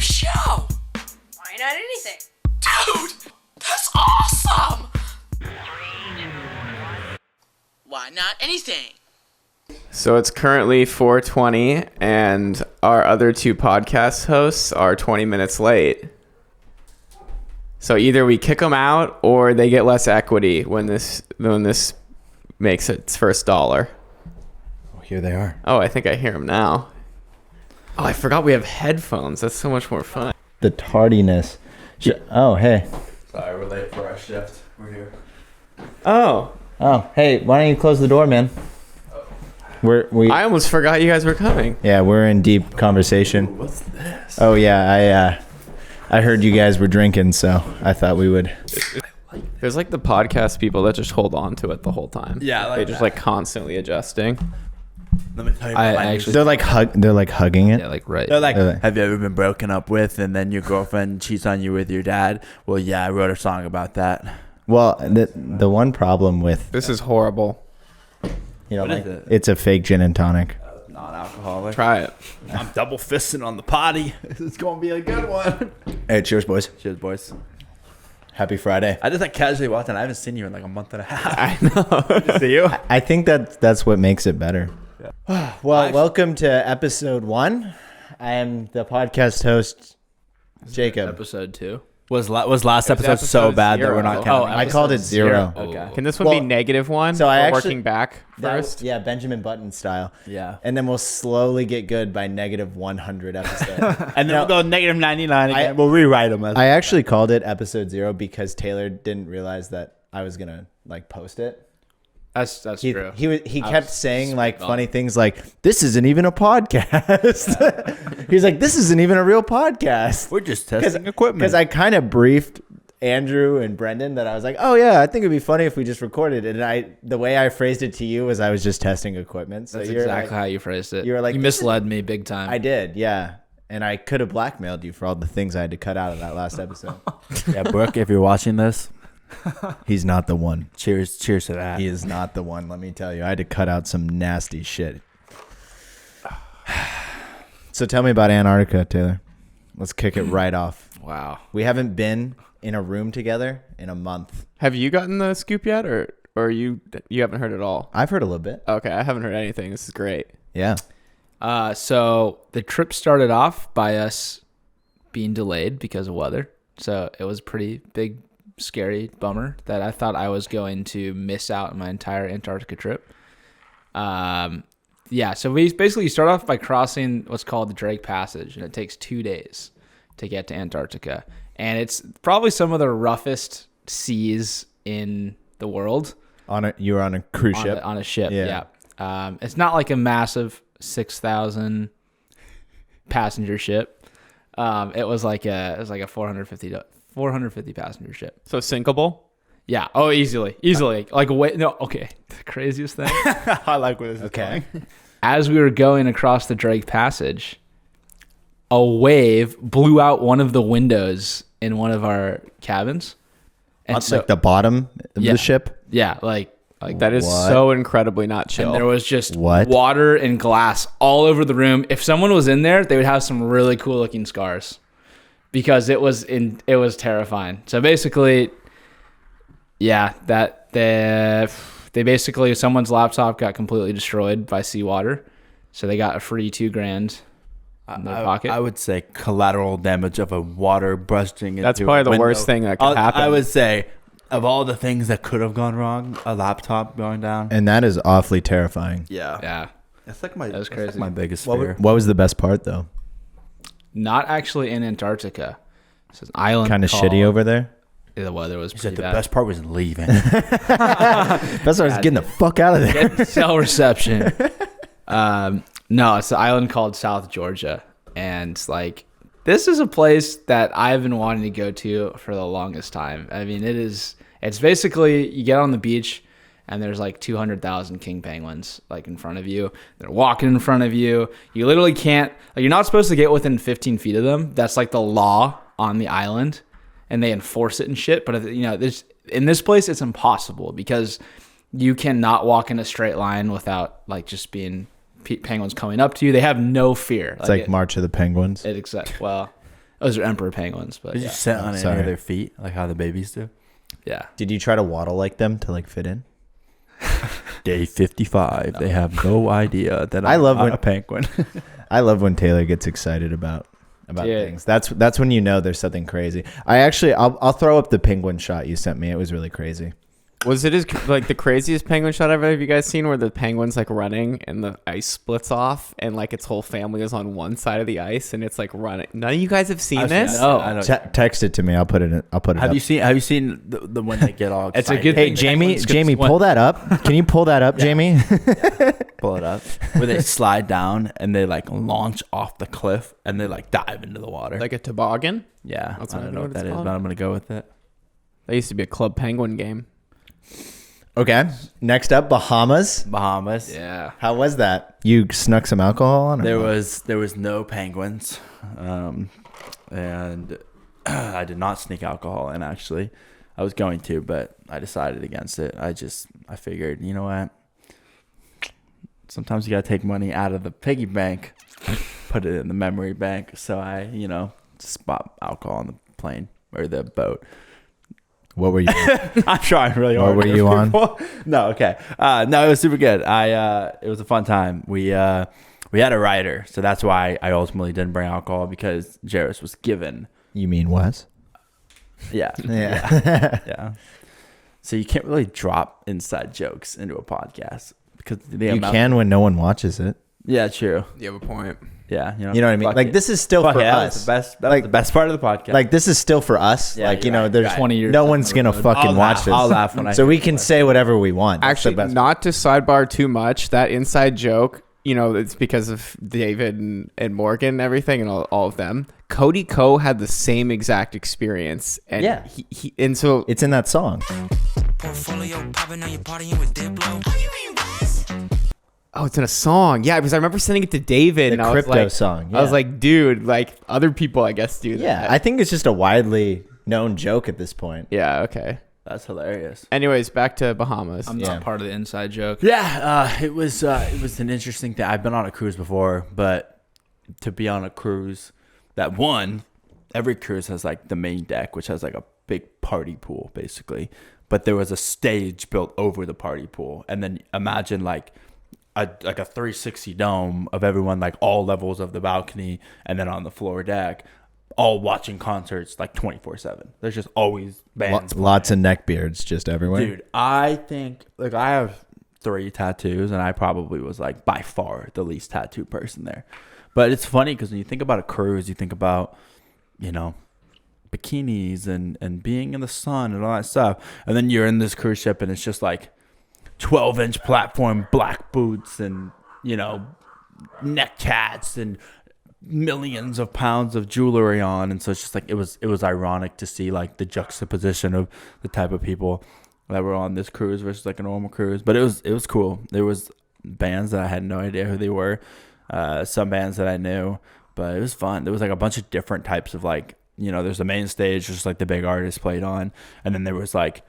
show. Why not anything? Dude, that's awesome. Why not anything? So it's currently 4:20, and our other two podcast hosts are 20 minutes late. So either we kick them out, or they get less equity when this makes its first dollar. Oh, here they are. Oh, I think I hear them now. Oh, I forgot we have headphones. That's so much more fun. The tardiness. Oh, hey. Sorry, we're late for our shift. We're here. Oh, Hey, why don't you close the door, man? I almost forgot you guys were coming. Yeah, we're in deep conversation. Ooh, what's this? Oh yeah, I heard you guys were drinking, so I thought we would. There's like the podcast people that just hold on to it the whole time. Yeah, like they just that. like constantly adjusting. Let me tell you. They're like hugging it. Yeah, like right. They're like, They're like- have you ever been broken up with, and then your girlfriend cheats on you with your dad? Well, yeah, I wrote a song about that. Well, the one problem with This is horrible. What like, is it? it's a fake gin and tonic. Non-alcoholic. Try it. I'm double fisting on the potty. It's gonna be a good one. Hey, cheers, boys. Cheers, boys. Happy Friday. I just like casually walked in. I haven't seen you in like a month and a half. I know. See you? I think that's what makes it better. Yeah. Well, welcome to episode 1. I am the podcast host, Jacob. Episode 2. Was last episode so episode bad that 0. we're not Oh, counting? I called it 0. Okay. Can this one be -1? so I We're actually- working back first. Yeah, Benjamin Button style. Yeah. And then we'll slowly get good by -100 episodes. And then No. we'll go -99 again. I- We'll rewrite them. I actually called it episode 0 because Taylor didn't realize that I was gonna like post it. That's true. He I kept was saying like spitballing. funny things like, "This isn't even a podcast." He's like, "This isn't even a real podcast." We're just testing equipment. Because I kind of briefed Andrew and Brendan that I was like, "Oh yeah, I think it'd be funny if we just recorded it." And the way I phrased it to you was I was just testing equipment. So That's you're exactly like, how you phrased it. you were like, you misled me big time. I did, yeah. And I could have blackmailed you for all the things I had to cut out of that last episode. yeah, Brooke, if you're watching this, He's not the one. cheers to that. He is not the one, let me tell you. I had to cut out some nasty shit. So tell me about Antarctica, Taylor. Let's kick it right off. Wow. We haven't been in a room together in a month. Have you gotten the scoop yet, or you haven't heard it all? I've heard a little bit. Okay, I haven't heard anything. This is great. Yeah. So the trip started off by us being delayed because of weather. So it was pretty big, scary bummer that I thought I was going to miss out on my entire Antarctica trip. Yeah, so we basically start off by crossing what's called the Drake Passage, and it takes 2 days to get to Antarctica. And it's probably some of the roughest seas in the world. You were on a cruise ship? On a ship, Yeah. yeah. It's not like a massive 6,000 passenger ship. It was like a 450 passenger ship. So sinkable? Yeah. Oh, easily. Like wait, no. Okay. The craziest thing. I like where this is Okay. going. As we were going across the Drake Passage, a wave blew out one of the windows in one of our cabins. And On, so, like the bottom of Yeah. the ship? yeah, like That is What? so incredibly not chill. and there was just What? water and glass all over the room. If someone was in there, they would have some really cool looking scars because it was terrifying. So basically, yeah, that they basically someone's laptop got completely destroyed by seawater, so they got a free $2,000 in their pocket. I would say collateral damage of a water bursting. That's into probably a the window. worst thing that could happen. I would say, of all the things that could have gone wrong, a laptop going down. And that is awfully terrifying. Yeah, yeah, that's like my That was that's like crazy. my biggest What, fear. what was the best part, though? not actually in Antarctica. It's an island. Kind of called- shitty over there? The weather was He pretty said the bad. best part was leaving. Best part was getting the fuck out of there. Get cell reception. No, it's the island called South Georgia, and like this is a place that I've been wanting to go to for the longest time. I mean, it's basically you get on the beach and there's like 200,000 king penguins like in front of you. They're walking in front of you. You literally can't, like, you're not supposed to get within 15 feet of them. That's like the law on the island, and they enforce it and shit. But in this place, it's impossible because you cannot walk in a straight line without like just being penguins coming up to you. They have no fear. It's like March of the Penguins. Well, Those are emperor penguins, but Did you yeah. sit on any sorry. of their feet like how the babies do? Yeah. Did you try to waddle like them to like fit in? Day 55. They have no idea that I love not when- a penguin. I love when Taylor gets excited about Dude. things. That's when you know there's something crazy. I'll throw up the penguin shot you sent me. It was really crazy. Was it like the craziest penguin shot ever? Have you guys seen where the penguin's like running and the ice splits off and like its whole family is on one side of the ice and it's like running? None of you guys have seen this? No. I don't. Text it to me. I'll put it in. I'll put it. Have up. you seen the when they get all It's a excited? good Hey thing Jamie, penguins can Jamie, swim. pull that up. Can you pull that up, Jamie? Pull it up where they slide down and they like launch off the cliff and they like dive into the water. Like a toboggan? yeah, That's I not don't know what what it's that is, called? but I'm gonna go with it. That used to be a Club Penguin game. Okay. Next up, Bahamas. Bahamas. Yeah. How was that? You snuck some alcohol on? Or There what? was no penguins, and I did not sneak alcohol in. Actually, I was going to, but I decided against it. I figured, you know what? Sometimes you gotta take money out of the piggy bank, put it in the memory bank. So I, just bought alcohol on the plane or the boat. What were you? I'm trying really What hard. were you on? No, okay. No, it was super good. It was a fun time. We had a rider, so that's why I ultimately didn't bring alcohol because Jairus was given. You mean was? Yeah. Yeah. Yeah. So you can't really drop inside jokes into a podcast because the You amount. can when no one watches it. Yeah, true. You have a point. Yeah, You know what I mean? fuck Like it. this is still Fuck for yeah, that us. was the best. That Like- was the best part of the podcast. Like this is still for us. Yeah, Like you're there's right. 20 years no down one's the gonna road. fucking I'll watch laugh. this. I'll laugh when I. So we can say whatever we want. That's the Actually, best. not to sidebar too much, that inside joke, it's because of David and Morgan and everything and all of them. Cody Ko had the same exact experience. And Yeah. and so It's in that song. Portfolio popping on your partying with Diplo. it's in a song. Yeah, because I remember sending it to David The and I was crypto like, song. I was yeah. like, dude, like other people I guess do that. Yeah, I think it's just a widely known joke at this point. Yeah, okay. That's hilarious. Anyways, back to Bahamas. I'm Yeah. not part of the inside joke. Yeah, it was an interesting thing. I've been on a cruise before, but to be on a cruise, every cruise has like the main deck, which has like a big party pool basically. But there was a stage built over the party pool, and then imagine like a 360 dome of everyone, like all levels of the balcony, and then on the floor deck, all watching concerts like 24/7. There's just always bands. Lots of neckbeards just everywhere. Dude, I think like I have 3 tattoos, and I probably was like by far the least tattooed person there. But it's funny because when you think about a cruise, you think about, bikinis and being in the sun and all that stuff, and then you're in this cruise ship and it's just like 12-inch platform, black boots, and neck tats and millions of pounds of jewelry on. And so it's just like it was ironic to see like the juxtaposition of the type of people that were on this cruise versus like a normal cruise. But it was cool. There was bands that I had no idea who they were, some bands that I knew, but it was fun. There was like a bunch of different types of like, there's the main stage, just like the big artists played on, and then there was like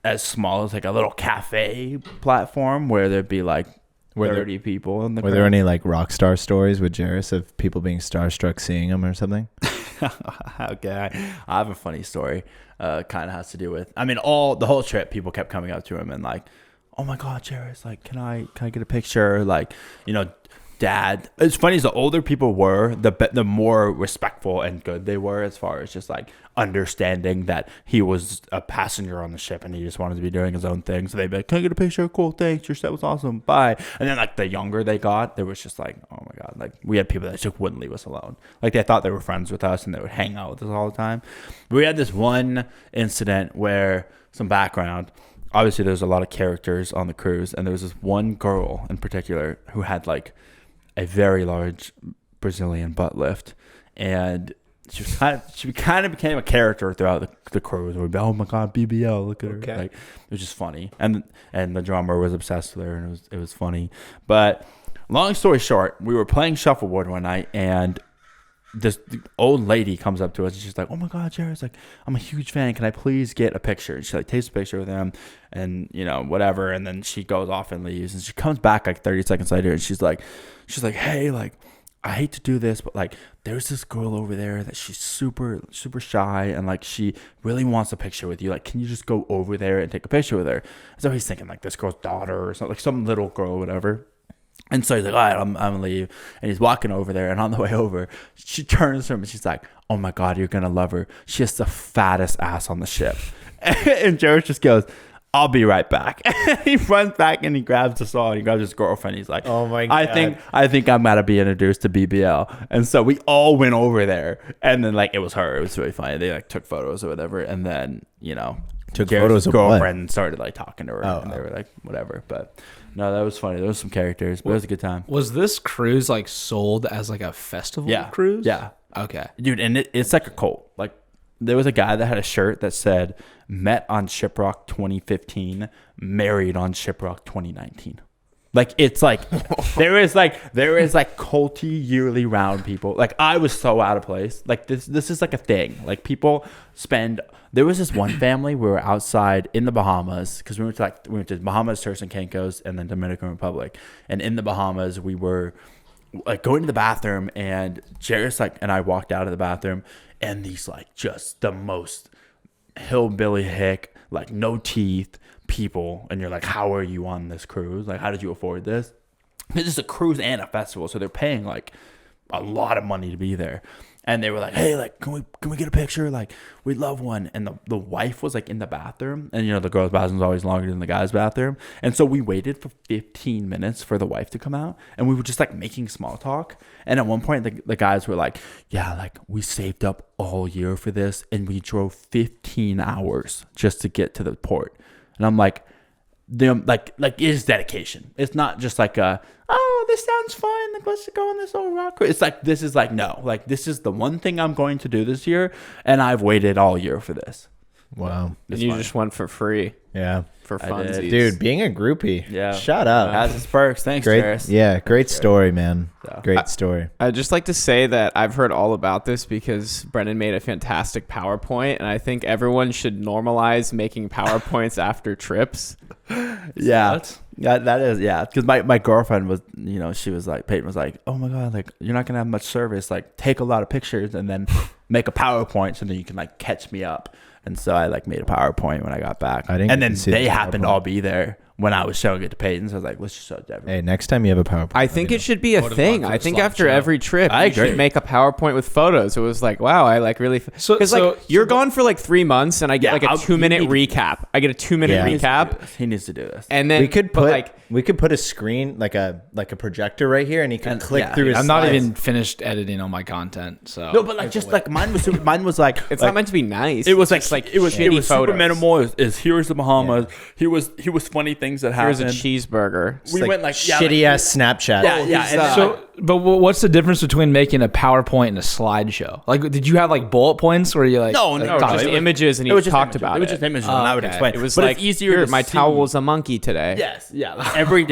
as small as like a little cafe platform where there'd be like 30 people in the Were there any like rock star stories with Jairus of people being starstruck seeing him or something? Okay, I have a funny story. Kind of has to do with, the whole trip, people kept coming up to him and like, oh my God, Jairus, like, can I get a picture? Like, Dad. It's funny as the older people were, the more respectful and good they were as far as just like understanding that he was a passenger on the ship and he just wanted to be doing his own thing. So they'd be like, can I get a picture? Cool, thanks. Your set was awesome. Bye. And then like the younger they got, there was just like, oh my God, like we had people that just wouldn't leave us alone. Like they thought they were friends with us and they would hang out with us all the time. But we had this one incident where, some background, obviously there's a lot of characters on the cruise, and there was this one girl in particular who had like a very large Brazilian butt lift, and she kind of became a character throughout the cruise. We'd be, oh my God, BBL, look at her. Okay. Like, it was just funny, and the drummer was obsessed with her, and it was funny. But long story short, we were playing shuffleboard one night, and this old lady comes up to us and she's like, oh my God, Jared's like, I'm a huge fan, can I please get a picture? And she like takes a picture with him and whatever, and then she goes off and leaves, and she comes back like 30 seconds later and she's like, hey, like, I hate to do this, but like, there's this girl over there that she's super, super shy, and like, she really wants a picture with you. Like, can you just go over there and take a picture with her? So he's thinking like this girl's daughter or something, like some little girl or whatever. And so he's like, all right, I'm gonna leave. And he's walking over there, and on the way over, she turns to him and she's like, oh my God, you're gonna love her. She has the fattest ass on the ship. And Jared just goes, I'll be right back. He runs back and he grabs the saw and he grabs his girlfriend. He's like, Oh my God. I think I'm gonna be introduced to BBL. And so we all went over there, and then like it was her. It was really funny. They like took photos or whatever, and then Took Jared's photos of what? girlfriend started like talking to her, and they Oh. were like whatever. But no, that was funny. There was some characters, but it was a good time. Was this cruise like sold as like a festival Yeah, cruise? yeah, Okay. dude, and it's like a cult. Like there was a guy that had a shirt that said "Met on Shiprock 2015, married on Shiprock 2019." Like it's like there is like culty yearly round people. Like I was so out of place. Like this is like a thing. Like people spend. There was this one family. We were outside in the Bahamas because we went to Bahamas, Turks and Caicos, and then Dominican Republic. And in the Bahamas, we were like going to the bathroom, and Jairus and I walked out of the bathroom, and these like just the most hillbilly hick, like no teeth people, and you're like, how are you on this cruise? Like, how did you afford this? This is a cruise and a festival, so they're paying like a lot of money to be there. And they were like, hey, like, can we get a picture? Like, we'd love one. And the wife was like in the bathroom, and the girl's bathroom is always longer than the guy's bathroom. And so we waited for 15 minutes for the wife to come out, and we were just like making small talk. And at one point, the guys were like, yeah, like we saved up all year for this, and we drove 15 hours just to get to the port. And I'm like, it is dedication. It's not just like this sounds fun, like let's go on this little rock cruise. It's like, this is like, no, like this is the one thing I'm going to do this year, and I've waited all year for this. Wow. And you just went for free Yeah. for I funsies. did. Dude, being a groupie. Yeah. Shut up. Has its perks. Thanks, Great. Jairus. Yeah. Great story, man. So. Great story. I'd just like to say that I've heard all about this because Brendan made a fantastic PowerPoint, and I think everyone should normalize making PowerPoints after trips. Yeah. Yeah, that is, yeah. Because my girlfriend was, she was like, Peyton was like, oh my God, like, you're not going to have much service. Like, take a lot of pictures and then make a PowerPoint so then you can, like, catch me up. And so I, like, made a PowerPoint when I got back. I didn't and get then to see they the happened to PowerPoint. all be there when I was showing it to Peyton. So I was like, let's just show it to everyone. Hey, next time you have a PowerPoint. I think it should be a Would've thing. gone for I a think slideshow. after every trip, I you should agree. make a PowerPoint with photos. It was like, wow, I like really So- because so- like you're gone for like 3 months, and I get Yeah, like a I'll- 2-minute you need- recap. I get a 2-minute Yeah. recap, He needs to do this. and then we could but, put a screen like a projector right here, and he can click yeah, through his I'm not slides. even finished editing all my content, so No, but like just like mine was like it's like, not meant to be nice. It was It's like just, it was shitty super photos. minimal. Is here's the Bahamas. Here was funny things that Here's happened. a cheeseburger. We went like shitty ass Snapchat. Yeah. And then, So, but what's the difference between making a PowerPoint and a slideshow? Like, did you have like bullet points where you like? No, like, no, talk- just it was- images, and it he was just talked images. about It was just images, and I would okay. explain. It was but like, it's easier. here, to my see. towel was a monkey today. Yes, yeah. Like every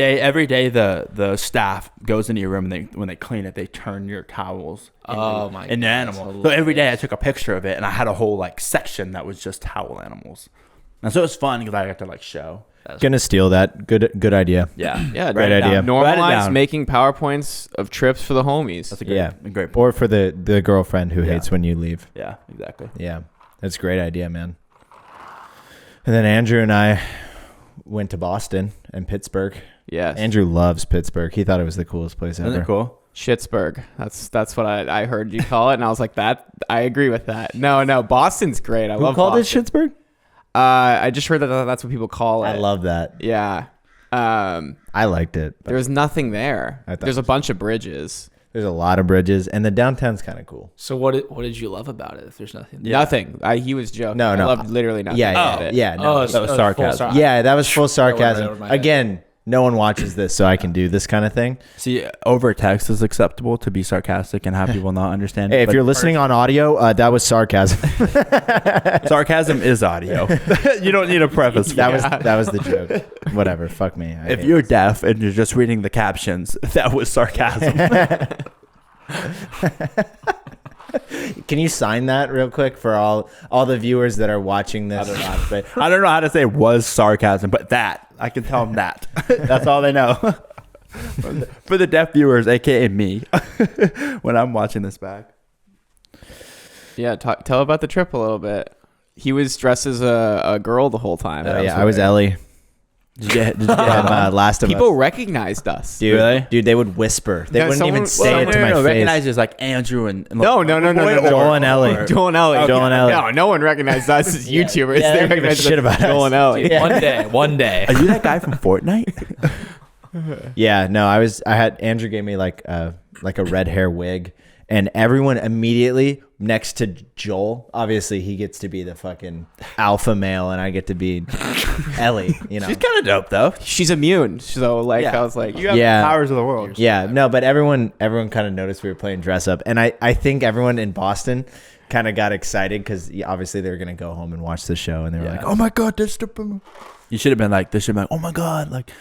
day, the staff goes into your room, and when they clean it, they turn your towels Oh my into God, animals. So every day I took a picture of it, and I had a whole like section that was just towel animals. And so it was fun because I got to like show. Gonna steal that. Good idea. Yeah, Yeah, Great write it idea. down. Write it Normalize down. making PowerPoints of trips for the homies. That's a great, Yeah. a great point. Or for the girlfriend who Yeah. hates when you leave. Yeah, exactly. Yeah, that's a great idea, man. And then Andrew and I went to Boston and Pittsburgh. Yes. Andrew loves Pittsburgh. He thought it was the coolest place ever. Isn't it cool? Shitsburg. That's what I heard you call it, and I was like, that I agree with that. No, Boston's great. I Who love called Boston. it Shitsburg? I just heard that that's what people call it. I love that. Yeah. I liked it. But There's nothing there. I thought There's a it was- bunch of bridges. there's a lot of bridges, and the downtown's kind of cool. So what did you love about it? If there's nothing, Nothing. He was joking. No, I no. loved literally nothing. Yeah, about yeah, it. yeah. No, that was sarcasm. yeah, that was full sarcasm. over my head. Again, no one watches this, so I can do this kind of thing. See, over text is acceptable to be sarcastic and have people not understand. Hey, if but you're listening on audio, that was sarcasm. sarcasm is audio. You don't need a preface. that was the joke. Whatever. Fuck me. I If hate you're this. deaf and you're just reading the captions, that was sarcasm. Can you sign that real quick for all the viewers that are watching this? I don't know how to say was sarcasm, but that I can tell them that. That's all they know. For the deaf viewers, aka me, when I'm watching this back. Yeah, tell about the trip a little bit. He was dressed as a girl the whole time. I was Ellie. Did you get Last of People Us? recognized us. Dude, Really? dude, they would whisper. They Yeah, wouldn't even someone- say it to my face. Recognizes like Andrew and No. Joel and Ellie. Joel and Ellie. Joel and Ellie. No, no one recognized us as YouTubers. Yeah, they they don't give a recognized shit us about as Joel us. and Ellie. Yeah. One day. Are you that guy from Fortnite? Yeah, no, I had Andrew gave me like a red hair wig, and everyone immediately next to Joel, obviously he gets to be the fucking alpha male, and I get to be Ellie. You know, She's kind of dope though. She's immune. So like, Yeah. I was like, You have Yeah. the powers of the world. yeah, no, but everyone kind of noticed we were playing dress up, and I think everyone in Boston kind of got excited because obviously they were gonna go home and watch the show, and they were like, Oh my god, this the. You should have been like, oh my god, like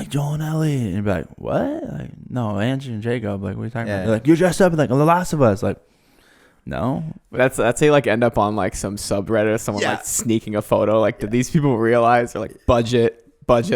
Joel and Ellie, and you'd be like, what? Like, no, Andrew and Jacob. Like, what are you talking Yeah. about? They're like, you're dressed up like on The Last of Us. Like, no. that's how you like end up on like some subreddit. Someone Yeah. like sneaking a photo. Like, did these people realize or like budget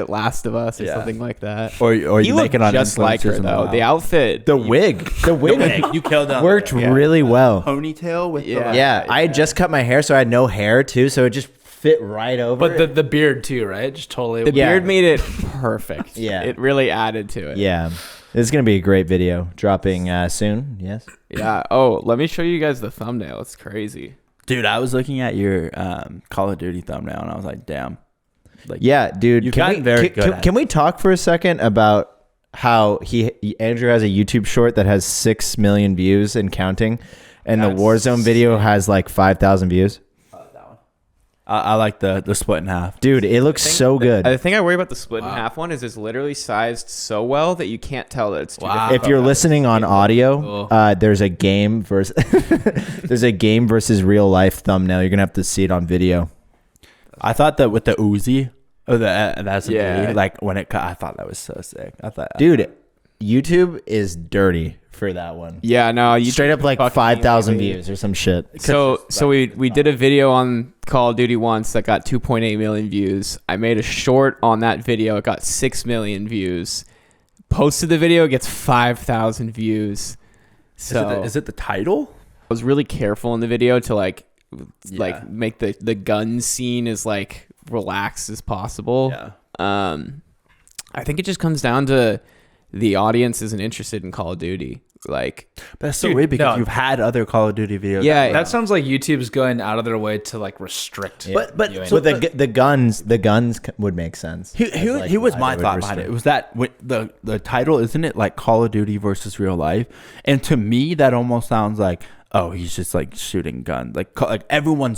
Last of Us or Yeah. something like that? Or He you make looked it on just like her influencers and though. all. The outfit, the wig You killed them. worked really well. Ponytail with Yeah. Yeah, I had just cut my hair, so I had no hair too, so it just fit right over. But the beard too, right? Just totally. the Yeah. beard made it perfect. Yeah. it really added to it. yeah, this is gonna be a great video dropping soon. Yes. Yeah. Oh, let me show you guys the thumbnail. It's crazy. Dude, I was looking at your Call of Duty thumbnail and I was like, damn. Like, Yeah, dude. You've Can gotten we, very can, good can, at can we talk for a second about how Andrew has a YouTube short that has 6 million views and counting, and the Warzone video has like 5,000 views? I like the split in half. Dude, it looks so good. The thing I worry about the split in half one is it's literally sized so well that you can't tell that it's two Wow. different If you're photos. listening on audio, Cool. there's a game versus there's a game versus real life thumbnail. You're gonna have to see it on video. I thought that with the Uzi or the SMG, Yeah. like when it cut, I thought that was so sick. I thought, Dude, YouTube is dirty for that one. Yeah, no, you Straight up like fucking 5,000 immediately. views or some shit. So we did a video on Call of Duty once that got 2.8 million views. I made a short on that video. It got 6 million views. Posted the video, it gets 5,000 views. So is it the title? I was really careful in the video to like Yeah. make the gun scene as like relaxed as possible. Yeah. I think it just comes down to the audience isn't interested in Call of Duty. Like, But that's so Dude, weird because no. you've had other Call of Duty videos. Yeah, That sounds like YouTube's going out of their way to like restrict. But viewing. so But the guns would make sense. Here As, like, was why my they would thought behind restrict. it. Was that the title, isn't it like Call of Duty versus real life? And to me, that almost sounds like, oh, he's just like shooting guns. Like everyone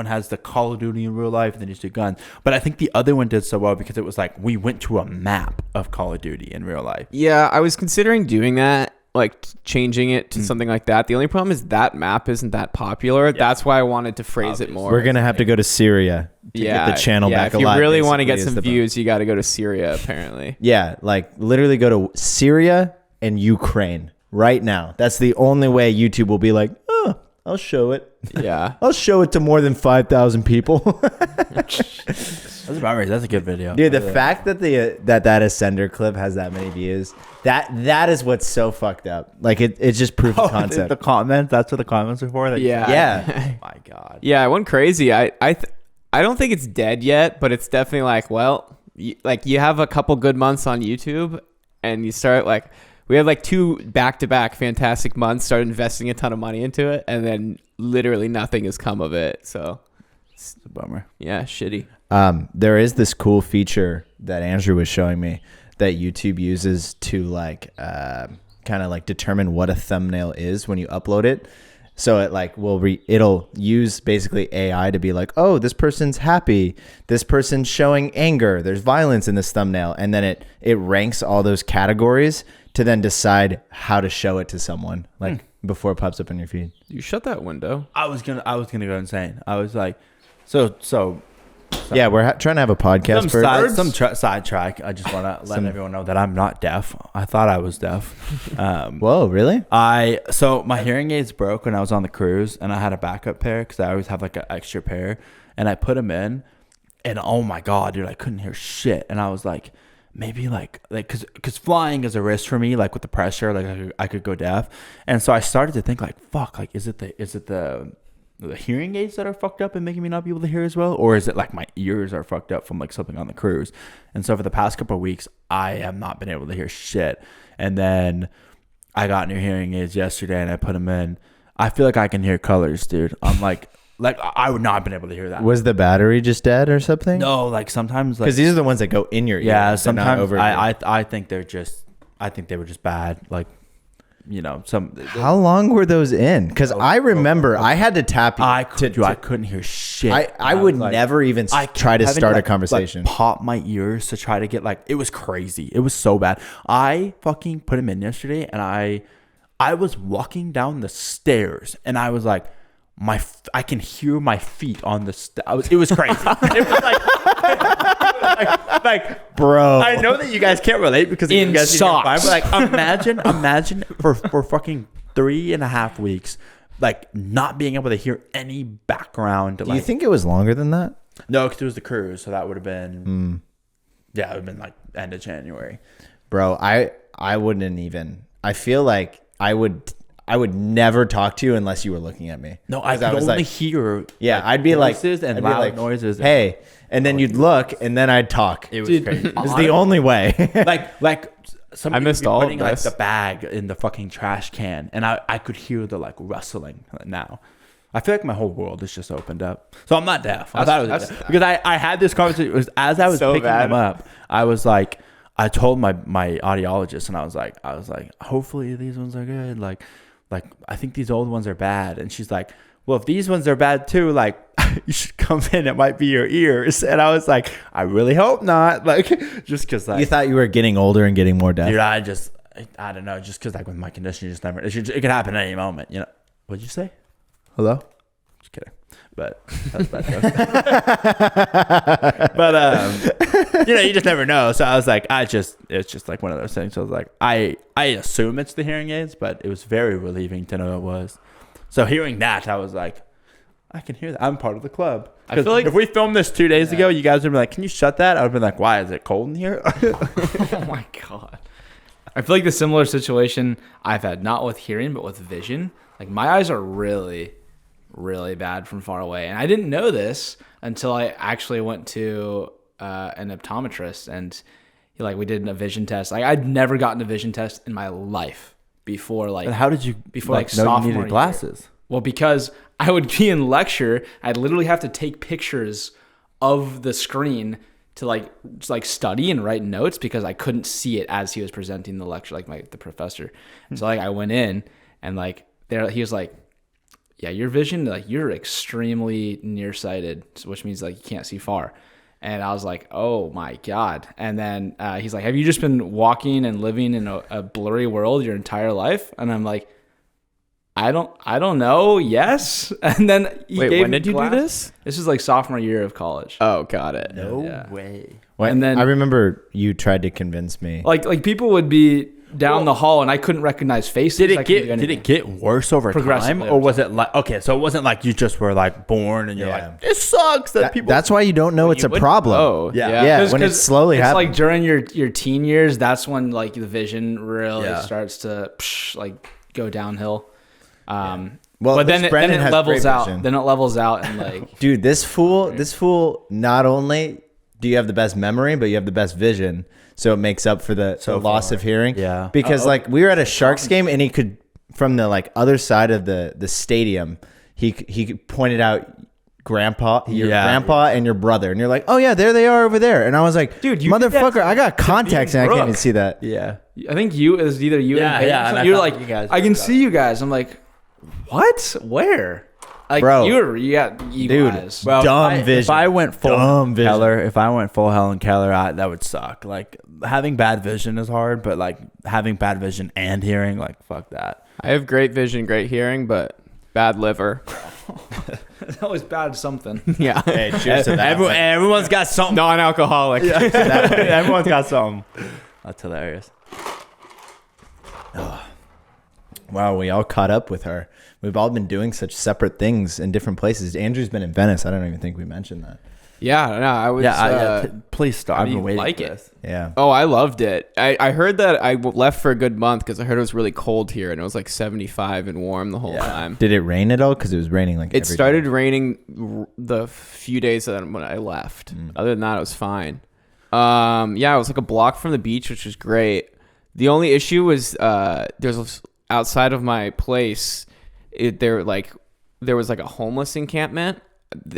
has the Call of Duty in real life and then just do guns. But I think the other one did so well because it was like we went to a map of Call of Duty in real life. yeah, I was considering doing that, like changing it to something like that. The only problem is that map isn't that popular. That's why I wanted to phrase it more. We're gonna have to go to Syria to get the channel back if alive. you really want to basically, get is some the- views, you got to go to Syria, apparently. Yeah, like literally go to Syria and Ukraine right now. That's the only way YouTube will be like, oh, I'll show it. Yeah. I'll show it to more than 5,000 people. That's about right. That's a good video. Dude, the fact that that Ascender clip has that many views, that is what's so fucked up. Like it's just proof of concept. The comments. That's what the comments are for. Yeah. Yeah. Oh my God. Yeah, it went crazy. I don't think it's dead yet, but it's definitely like, well, you have a couple good months on YouTube and you start like, we had like 2 back-to-back fantastic months, started investing a ton of money into it, and then literally nothing has come of it. So It's a bummer. yeah, shitty. There is this cool feature that Andrew was showing me that YouTube uses to like kind of like determine what a thumbnail is when you upload it. So it like it'll use basically AI to be like, oh, this person's happy, this person's showing anger, there's violence in this thumbnail, and then it ranks all those categories to then decide how to show it to someone like before it pops up on your feed. You shut that window. I was gonna go insane. I was like, so Yeah, we're trying to have a podcast for sidetrack. I just want to let everyone know that I'm not deaf. I thought I was deaf. Whoa, really? So my hearing aids broke when I was on the cruise, and I had a backup pair because I always have like an extra pair, and I put them in, and oh my God, dude, I couldn't hear shit, and I was like, maybe like because flying is a risk for me, like with the pressure, like I could go deaf. And so I started to think like, fuck, like is it the hearing aids that are fucked up and making me not be able to hear as well, or is it like my ears are fucked up from like something on the cruise? And so for the past couple of weeks I have not been able to hear shit. And then I got new hearing aids yesterday and I put them in. I feel like I can hear colors, dude. I'm like I would not have been able to hear that. Was the battery just dead or something? No, like sometimes, because these are the ones that go in your ear. Yeah, They're not sometimes over I think they were just bad. Like, you know, how long were those in? Because I remember I had to tap. I couldn't hear shit. I would like, never even try to start a conversation. Like, pop my ears to try to get like, it was crazy. It was so bad. I fucking put them in yesterday, and I was walking down the stairs, and I was like, I can hear my feet on the it was crazy. It was like, bro, I know that you guys can't relate because in you guys socks. But like, imagine for fucking 3.5 weeks, like not being able to hear any background. Do you think it was longer than that? No, because it was the cruise, so that would have been yeah, it would have been like end of January. Bro, I wouldn't even. I feel like I would never talk to you unless you were looking at me. No, I could only hear. Yeah, like, I'd be like voices and I'd be loud like, noises. Hey, and then you'd look, and then I'd talk. It was crazy. It's the only way. like somebody I missed would be all of putting like this. the bag in the fucking trash can, and I could hear the like rustling now. I feel like my whole world is just opened up. So I'm not deaf. I thought it was deaf. Because I had this conversation. It was, as I was So picking bad. them up, I was like, I told my audiologist, and I was like, hopefully these ones are good. Like I think these old ones are bad. And she's like, well, if these ones are bad too, like you should come in. It might be your ears. And I was like, I really hope not. Like, just because like You thought you were getting older and getting more deaf. dude, I don't know. Just because like with my condition, you just never. It could happen at any moment. You know. What'd you say? Hello. Just kidding. But that's bad joke. But you know, you just never know. So I was like, it's just like one of those things. So I was like, I assume it's the hearing aids, but it was very relieving to know it was. So hearing that, I was like, I can hear that. I'm part of the club. I feel like if we filmed this 2 days ago, you guys would be like, can you shut that? I would have been like, why? Is it cold in here? Oh my god. I feel like the similar situation I've had, not with hearing, but with vision. Like my eyes are really, really bad from far away. And I didn't know this until I actually went to an optometrist, and we did a vision test. Like I'd never gotten a vision test in my life before. Like, And how did you before like like know you sophomore needed year. glasses? Well, because I would be in lecture, I'd literally have to take pictures of the screen to like study and write notes because I couldn't see it as he was presenting the lecture, like the professor. So like I went in and like there he was like, yeah, your vision, like you're extremely nearsighted, which means like you can't see far. And I was like, oh my God. And then he's like, have you just been walking and living in a blurry world your entire life? And I'm like, I don't know. Yes. And then he Wait, gave when me did you do glass- this? This is like sophomore year of college. Oh, got it. No Yeah. way. And then I remember you tried to convince me. like people would be down the hall and I couldn't recognize faces. Did I it couldn't do get anything. worse over time, Progressively or over was it like okay? So it wasn't like you just were like born and you're Yeah. like, it sucks that people. That's why you don't know it's a would- problem. Oh, Yeah. Yeah, when it slowly it's happens. like during your teen years, that's when like the vision really Yeah. starts to like go downhill. Well, but then this it Brendan has levels great out. vision. Then it levels out and like Dude, this fool, not only do you have the best memory, but you have the best vision. So it makes up for the loss of hearing. Yeah. Because like we were at a Sharks game and he could, from the like other side of the stadium, he pointed out your grandpa and your brother. And you're like, oh yeah, there they are over there. And I was like, Dude, you did that motherfucker, I got contacts and I can't even see that. yeah. I think it was either you Yeah, and Peyton yeah, or and something. I You're thought like, you guys I can did that. see you guys. I'm like, what? Where? Like, Bro. you got eagle eyes. Well, Dumb if vision. I went full Dumb vision. Keller, if I went full Helen Keller, that would suck. Like having bad vision is hard, but like having bad vision and hearing, like fuck that. I have great vision, great hearing, but bad liver. It's always bad something. Yeah. Hey, cheers to that. Everyone's got something. Non-alcoholic. Everyone's got something. That's hilarious. Wow, we all caught up with her. We've all been doing such separate things in different places. Andrew's been in Venice. I don't even think we mentioned that. Yeah, no, I was. Please stop. How I've do been you waiting like for it? this. Yeah. Oh, I loved it. I heard that left for a good month because I heard it was really cold here and it was like 75 and warm the whole time. Did it rain at all? Because it was raining like It every started day. raining the few days when I left. Other than that, it was fine. Yeah, it was like a block from the beach, which was great. The only issue was there's outside of my place, there was like a homeless encampment.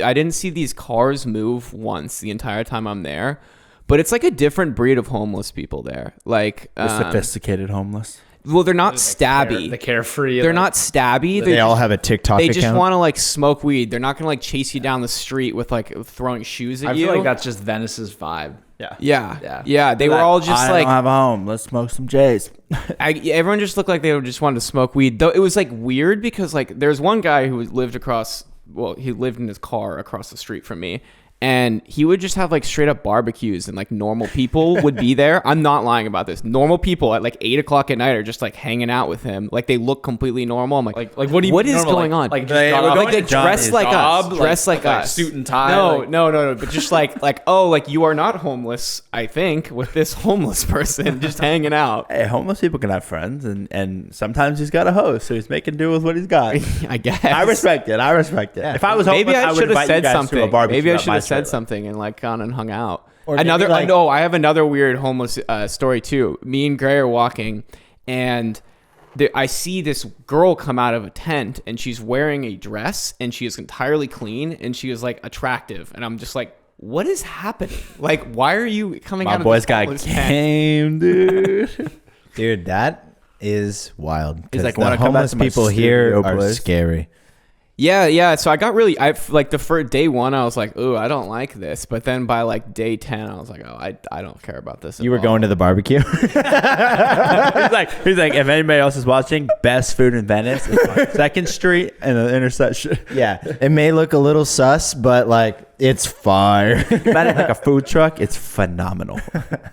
I didn't see these cars move once the entire time I'm there, but it's like a different breed of homeless people there. Like The sophisticated homeless. well, they're not stabby. The carefree. They're not stabby. They all have a TikTok They account. just want to like smoke weed. They're not gonna like chase you down the street with like throwing shoes at I you. feel like that's just Venice's vibe. Yeah. They were all just I like don't have a home. Let's smoke some J's. everyone just looked like they just wanted to smoke weed. Though it was like weird because like there's one guy who lived across. Well, he lived in his car across the street from me. And he would just have like straight up barbecues and like normal people would be there. I'm not lying about this. Normal people at like 8 o'clock at night are just like hanging out with him. Like they look completely normal. I'm like What do you? what is normal? going on? Like They just were got going off, they to John dress his like job, us. Dress like like us. suit and tie, No, like- no. But just like oh, like you are not homeless. I think with this homeless person just hanging out. Hey, homeless people can have friends, and sometimes he's got a host, so he's making do with what he's got. I guess. I respect it. If I was homeless, Maybe I would should have invite you said guys to a something. barbecue Maybe I at should my have said trailer. something and like gone and hung out. Or Another, maybe, like- I know I have another weird homeless story too. Me and Gray are walking, and I see this girl come out of a tent, and she's wearing a dress, and she is entirely clean, and she is like attractive, and I'm just like, what is happening? Like, why are you coming My out of boys this got homeless tent? game, dude. Dude, that is wild. He's like, the "Wanna come back homeless to my people here studio, are please?" scary. Yeah. So I got really, like the first day one, I was like, ooh, I don't like this. But then by like day 10, I was like, oh, I don't care about this. You were going to the barbecue? he's like, if anybody else is watching, best food in Venice is on 2nd Street and the intersection. Yeah. It may look a little sus, but like it's fire. About it like a food truck, it's phenomenal.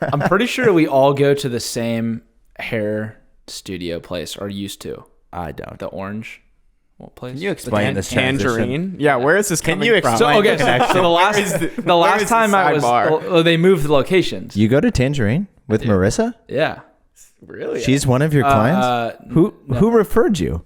I'm pretty sure we all go to the same hair studio place, or used to. I don't. The orange. What place? Can you explain this transition? Tangerine. Yeah, where is this Can coming you from? So okay, so the last where last is time the I was, sidebar? they moved the locations. You go to Tangerine with Marissa? Yeah. Really? She's one of your clients? Who referred you?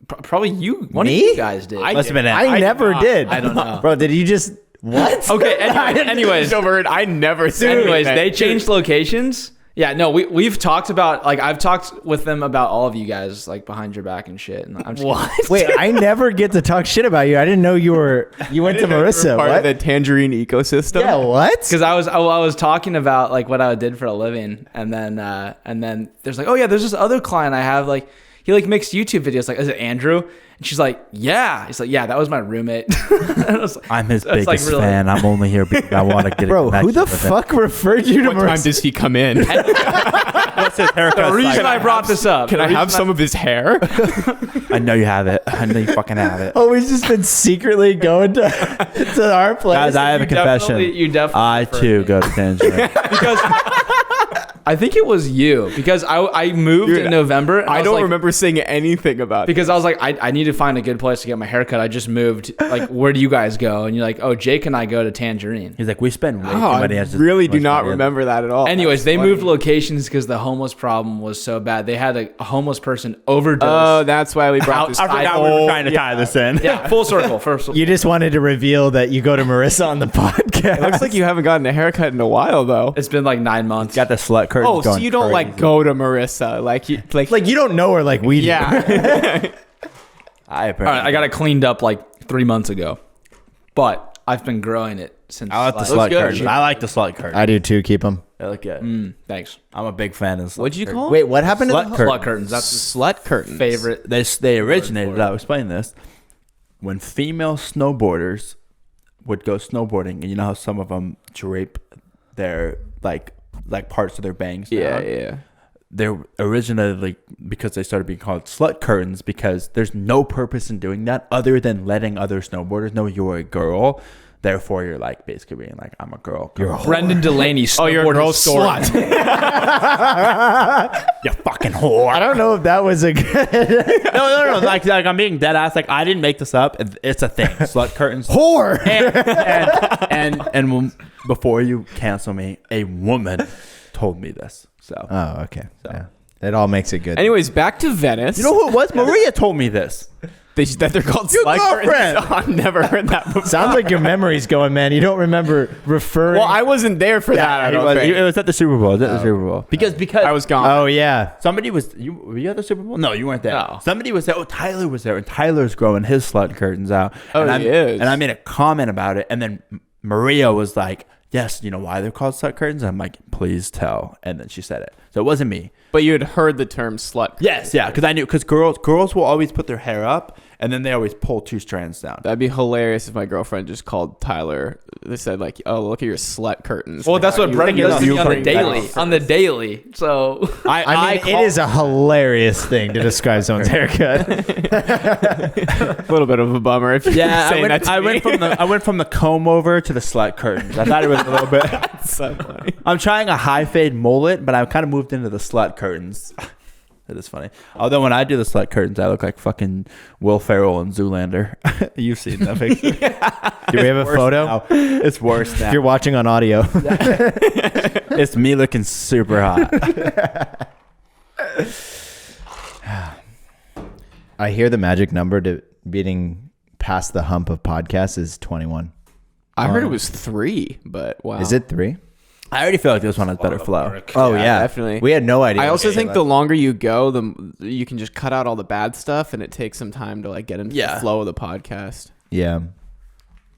Probably you. One of Me? you guys did. Must have been I never did. I don't know. Bro, did you just what? Okay. Anyways, I never said anyways, anything. they changed locations. Yeah, no, we've talked about, like, I've talked with them about all of you guys, like, behind your back and shit. And I'm just Wait, I never get to talk shit about you. I didn't know you went to Marissa. part What? of the Tangerine ecosystem. Yeah, what? because I was talking about like what I did for a living, and then there's like, oh yeah, there's this other client I have, like he like makes YouTube videos. Like, is it Andrew? And she's like, yeah. He's like, yeah, that was my roommate. And I was like, I'm his it's, biggest like, really- fan. I'm only here because I want to get a Bro, who connection the with him. fuck referred you to What time Marissa? does he come in? What's his haircut? The reason I brought this up. Can I have some of his hair? I know you have it. I know you fucking have it. Oh, we've just been secretly going to our place. Guys, I have a confession. You definitely I referred too me. go to Tangerine. because I think it was you, because I moved Dude, in November. And I was don't like, remember saying anything about it. Because I was like, I need to find a good place to get my haircut. I just moved. Like, where do you guys go? And you're like, oh, Jake and I go to Tangerine. He's like, we spend way too Oh, I money. really do not remember that at all. Anyways, That's they funny. moved locations because the homeless problem was so bad. They had a homeless person overdose. Oh, that's why we brought this. I forgot we were trying to tie this in. yeah, full circle. First, You just wanted to reveal that you go to Marissa on the podcast. It looks like you haven't gotten a haircut in a while, though. it's been like 9 months. Got the slut curtain. Oh, so you don't like go to Marissa, like you like like you don't know her like we do. yeah. I All right, I got it cleaned up like 3 months ago, but I've been growing it since. I like the last- slut good. curtain. I like the slut curtain. I do too. Keep them. They look good. Thanks. I'm a big fan of the slut What'd you curtain. call it? Wait, what happened Slut to the curtain. Slut curtains. That's his Slut curtains. favorite. They originated. I'll explain this. When female snowboarders would go snowboarding, and you know how some of them drape their like parts of their bangs Yeah, down? yeah. They're originally, because they started being called slut curtains, because there's no purpose in doing that other than letting other snowboarders know you're a girl. Therefore, you're like basically being like, I'm a girl. You're a Brendan Delaney. you're a girl slut. You fucking whore. I don't know if that was a good No. Like I'm being dead ass. Like I didn't make this up. It's a thing. Slut curtains. whore. And before you cancel me, a woman told me this. So Oh, okay. Yeah. It all makes it good. Anyways, back to Venice. you know who it was? Maria told me this. that they're called Your slut girlfriend. curtains? Oh, I've never heard that before. Sounds like your memory's going, man. You don't remember referring. Well, I wasn't there for that. I It don't was, think. it was at the Super Bowl. It was at the Super Bowl. Because I was gone. Oh yeah. somebody was were you at the Super Bowl? No, you weren't there. No. Somebody was there. Oh, Tyler was there, and Tyler's growing his slut curtains out. Oh, and he is. And I made a comment about it, and then Maria was like, "Yes, you know why they're called slut curtains?" I'm like, "Please tell." And then she said it, so it wasn't me. But you had heard the term slut. Yes, yeah, because I knew because girls will always put their hair up, and then they always pull 2 strands down. That'd be hilarious if my girlfriend just called Tyler. They said like, "Oh, look at your slut curtains." Well, that's what Brendan does to me on the bring daily. that up. On the daily. So I mean, it is a hilarious thing to describe someone's haircut. A little bit of a bummer if you're saying that to I me. went from the comb over to the slut curtains. I thought it was a little bit. So funny. I'm trying a high fade mullet, but I kind of moved into the slut curtains. It is funny. Although when I do the slut curtains, I look like fucking Will Ferrell and Zoolander. You've seen that picture. Do we have a photo? Now. It's worse If now. you're watching on audio. It's me looking super hot. I hear the magic number to beating past the hump of podcasts is 21. I heard it was 3, but wow. Is it 3? I already feel like this one has better flow. Oh yeah, definitely. We had no idea. I also Okay, think like- the longer you go, you can just cut out all the bad stuff, and it takes some time to like get into the flow of the podcast. Yeah.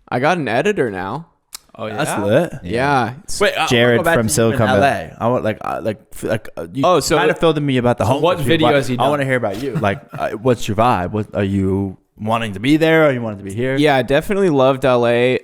I got an editor now. oh yeah. That's lit. Yeah. Wait, I Jared wanna go back from to you Silicon in Valley. LA. I want you Oh, so- kind of filled in me about the home. what video has he I done? want to hear about you. Like, what's your vibe? What are you wanting to be there? Or you wanting to be here? Yeah, I definitely loved LA.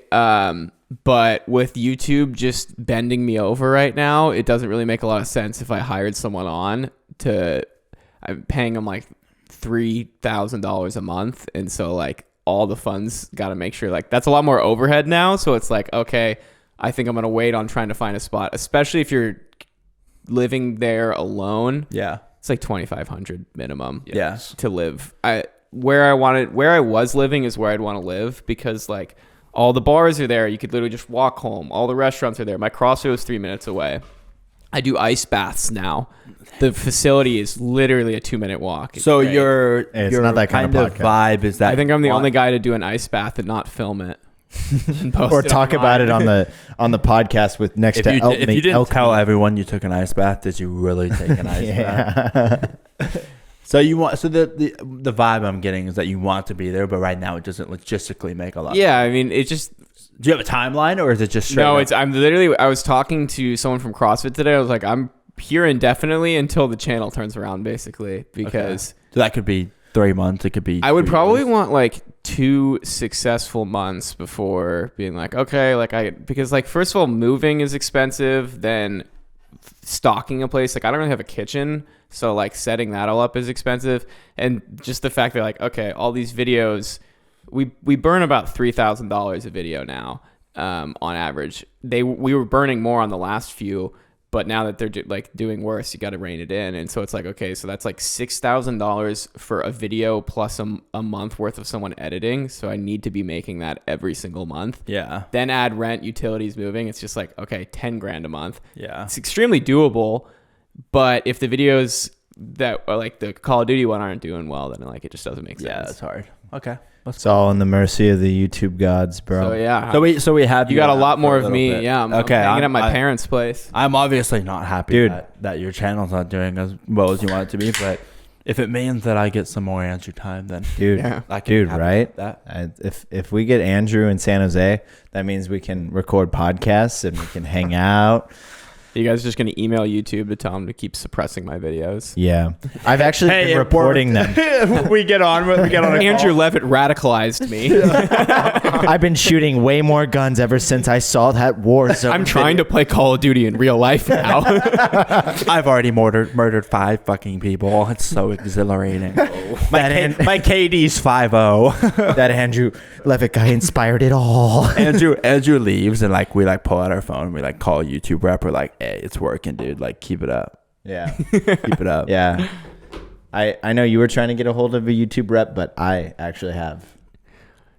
But with YouTube just bending me over right now, it doesn't really make a lot of sense if I hired someone on I'm paying them like $3,000 a month. And so like all the funds got to make sure like that's a lot more overhead now. So it's like, okay, I think I'm going to wait on trying to find a spot, especially if you're living there alone. Yeah. It's like $2,500 minimum. Yeah. To live. Where I was living is where I'd want to live because like all the bars are there. You could literally just walk home. All the restaurants are there. My CrossFit was 3 minutes away. I do ice baths now. The facility is literally a 2-minute walk. It's So great. your not that kind of vibe is that I think I'm the only guy to do an ice bath and not film it. And post Or it talk about it online. on the podcast with next If to you, Elton. if you didn't tell everyone you took an ice bath, did you really take an ice bath? Yeah. So you want the vibe I'm getting is that you want to be there, but right now it doesn't logistically make a lot. Yeah, I mean, it just Do you have a timeline, or is it just straight no. up? I was talking to someone from CrossFit today. I was like, I'm here indefinitely until the channel turns around, basically, because So that could be 3 months. It could be. I would 3 probably years. want like 2 successful months before being like, okay, because like first of all, moving is expensive. Then stocking a place, like I don't really have a kitchen, so like setting that all up is expensive. And just the fact that like, okay, all these videos, we burn about $3,000 a video now, on average. We were burning more on the last few, but now that they're doing worse, you got to rein it in. And so it's like, okay, so that's like $6,000 for a video plus a month worth of someone editing. So I need to be making that every single month. Yeah. Then add rent, utilities, moving. It's just like, okay, 10 grand a month. Yeah. It's extremely doable. But if the videos that are like the Call of Duty one aren't doing well, then like it just doesn't make sense. Yeah, it's hard. Okay. It's all in the mercy of the YouTube gods, bro. So yeah. So we have you got a on lot for more a of little me. bit. Yeah. I'm Okay. hanging at my parents' place. I'm obviously not happy Dude. that your channel's not doing as well as you want it to be, but if it means that I get some more Andrew time, then Dude, Yeah. I can be dude, happy right? with that. If we get Andrew in San Jose, that means we can record podcasts and we can hang out. You guys just gonna email YouTube to tell them to keep suppressing my videos? Yeah, I've actually been reporting them. we get on a Andrew Levitt radicalized me. I've been shooting way more guns ever since I saw that war zone. I'm trying to play Call of Duty in real life now. I've already murdered 5 fucking people. It's so exhilarating. My KD's 5-0. That Andrew Levitt guy inspired it all. Andrew leaves and like we like pull out our phone and we like call a YouTube rep. We're like, hey, it's working, dude. Like keep it up. Yeah, Keep it up. yeah. I know you were trying to get a hold of a YouTube rep, but I actually have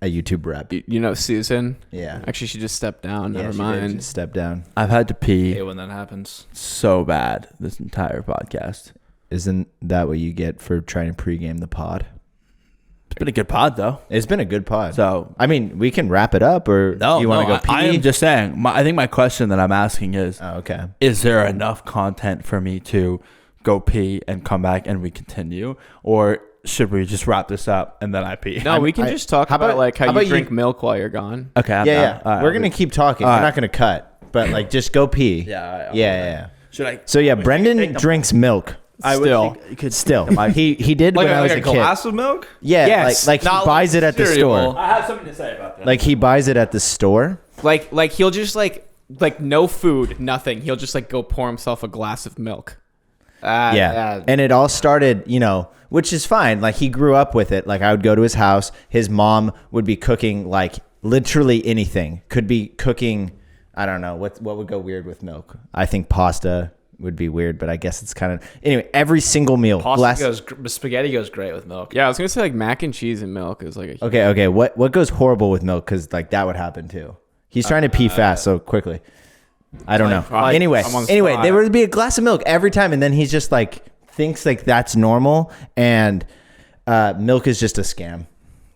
a YouTube rep. You know Susan? Yeah. Actually, she just stepped down. Yeah, Never she did mind. just step down. I've had to pee Hey, when that happens. so bad this entire podcast. Isn't that what you get for trying to pregame the pod? It's been a good pod though. It's been a good pod. So I mean, we can wrap it up, or no, you want to no, go pee? I am just saying. I think my question that I'm asking is, Oh, okay. is there enough content for me to go pee and come back and we continue, or should we just wrap this up and then I pee? No, we can just talk how about about- like how how you about drink you- milk while you're gone. Okay. I'm Yeah, down. yeah. All right, We're gonna keep talking. All We're right. not gonna cut, but like just go pee. Yeah. Yeah. Should I? So yeah, Wait, Brendan take them. drinks milk. I would Still. think you could Still, he did when I was a kid. of milk? Yeah, Yes. like he Not buys it at the cereal. store. I have something to say about that. Like he buys it at the store. Like he'll just like no food, nothing. He'll just like go pour himself a glass of milk. Yeah. And it all started, which is fine. Like he grew up with it. Like I would go to his house. His mom would be cooking like literally anything. Could be cooking, I don't know, what would go weird with milk? I think pasta would be weird, but I guess it's kind of, anyway, every single meal. Spaghetti goes great with milk. Yeah, I was gonna say like mac and cheese and milk is like a Okay. What goes horrible with milk? Because like that would happen too. He's trying to pee fast, so quickly. I don't know. Anyway, I'm on the spot. there would be a glass of milk every time, and then he's just like thinks like that's normal, and milk is just a scam.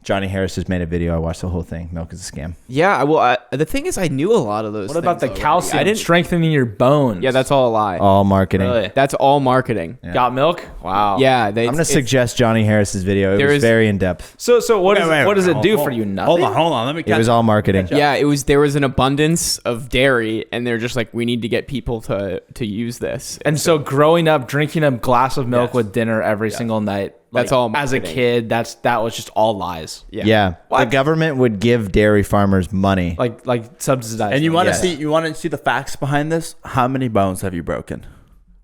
Johnny Harris just made a video. I watched the whole thing. Milk is a scam. Yeah, well, the thing is, I knew a lot of those. What about the things already. calcium? I didn't. Strengthening your bones. Yeah, that's all a lie. All marketing. Really? That's all marketing. Yeah. Got milk? Wow. Yeah, I'm gonna suggest Johnny Harris's video. It There was is- very in depth. So what Wait, does it do hold- for you? Nothing. Hold on. Let me. It was all marketing. Yeah, there was an abundance of dairy, and they're just like, we need to get people to use this. And so growing up, drinking a glass of milk Yes. with dinner every single night. That's like, all As a marketing. kid, that was just all lies. Yeah. The government would give dairy farmers money. Like subsidized. And you them. want to Yes. see? You want to see the facts behind this? How many bones have you broken?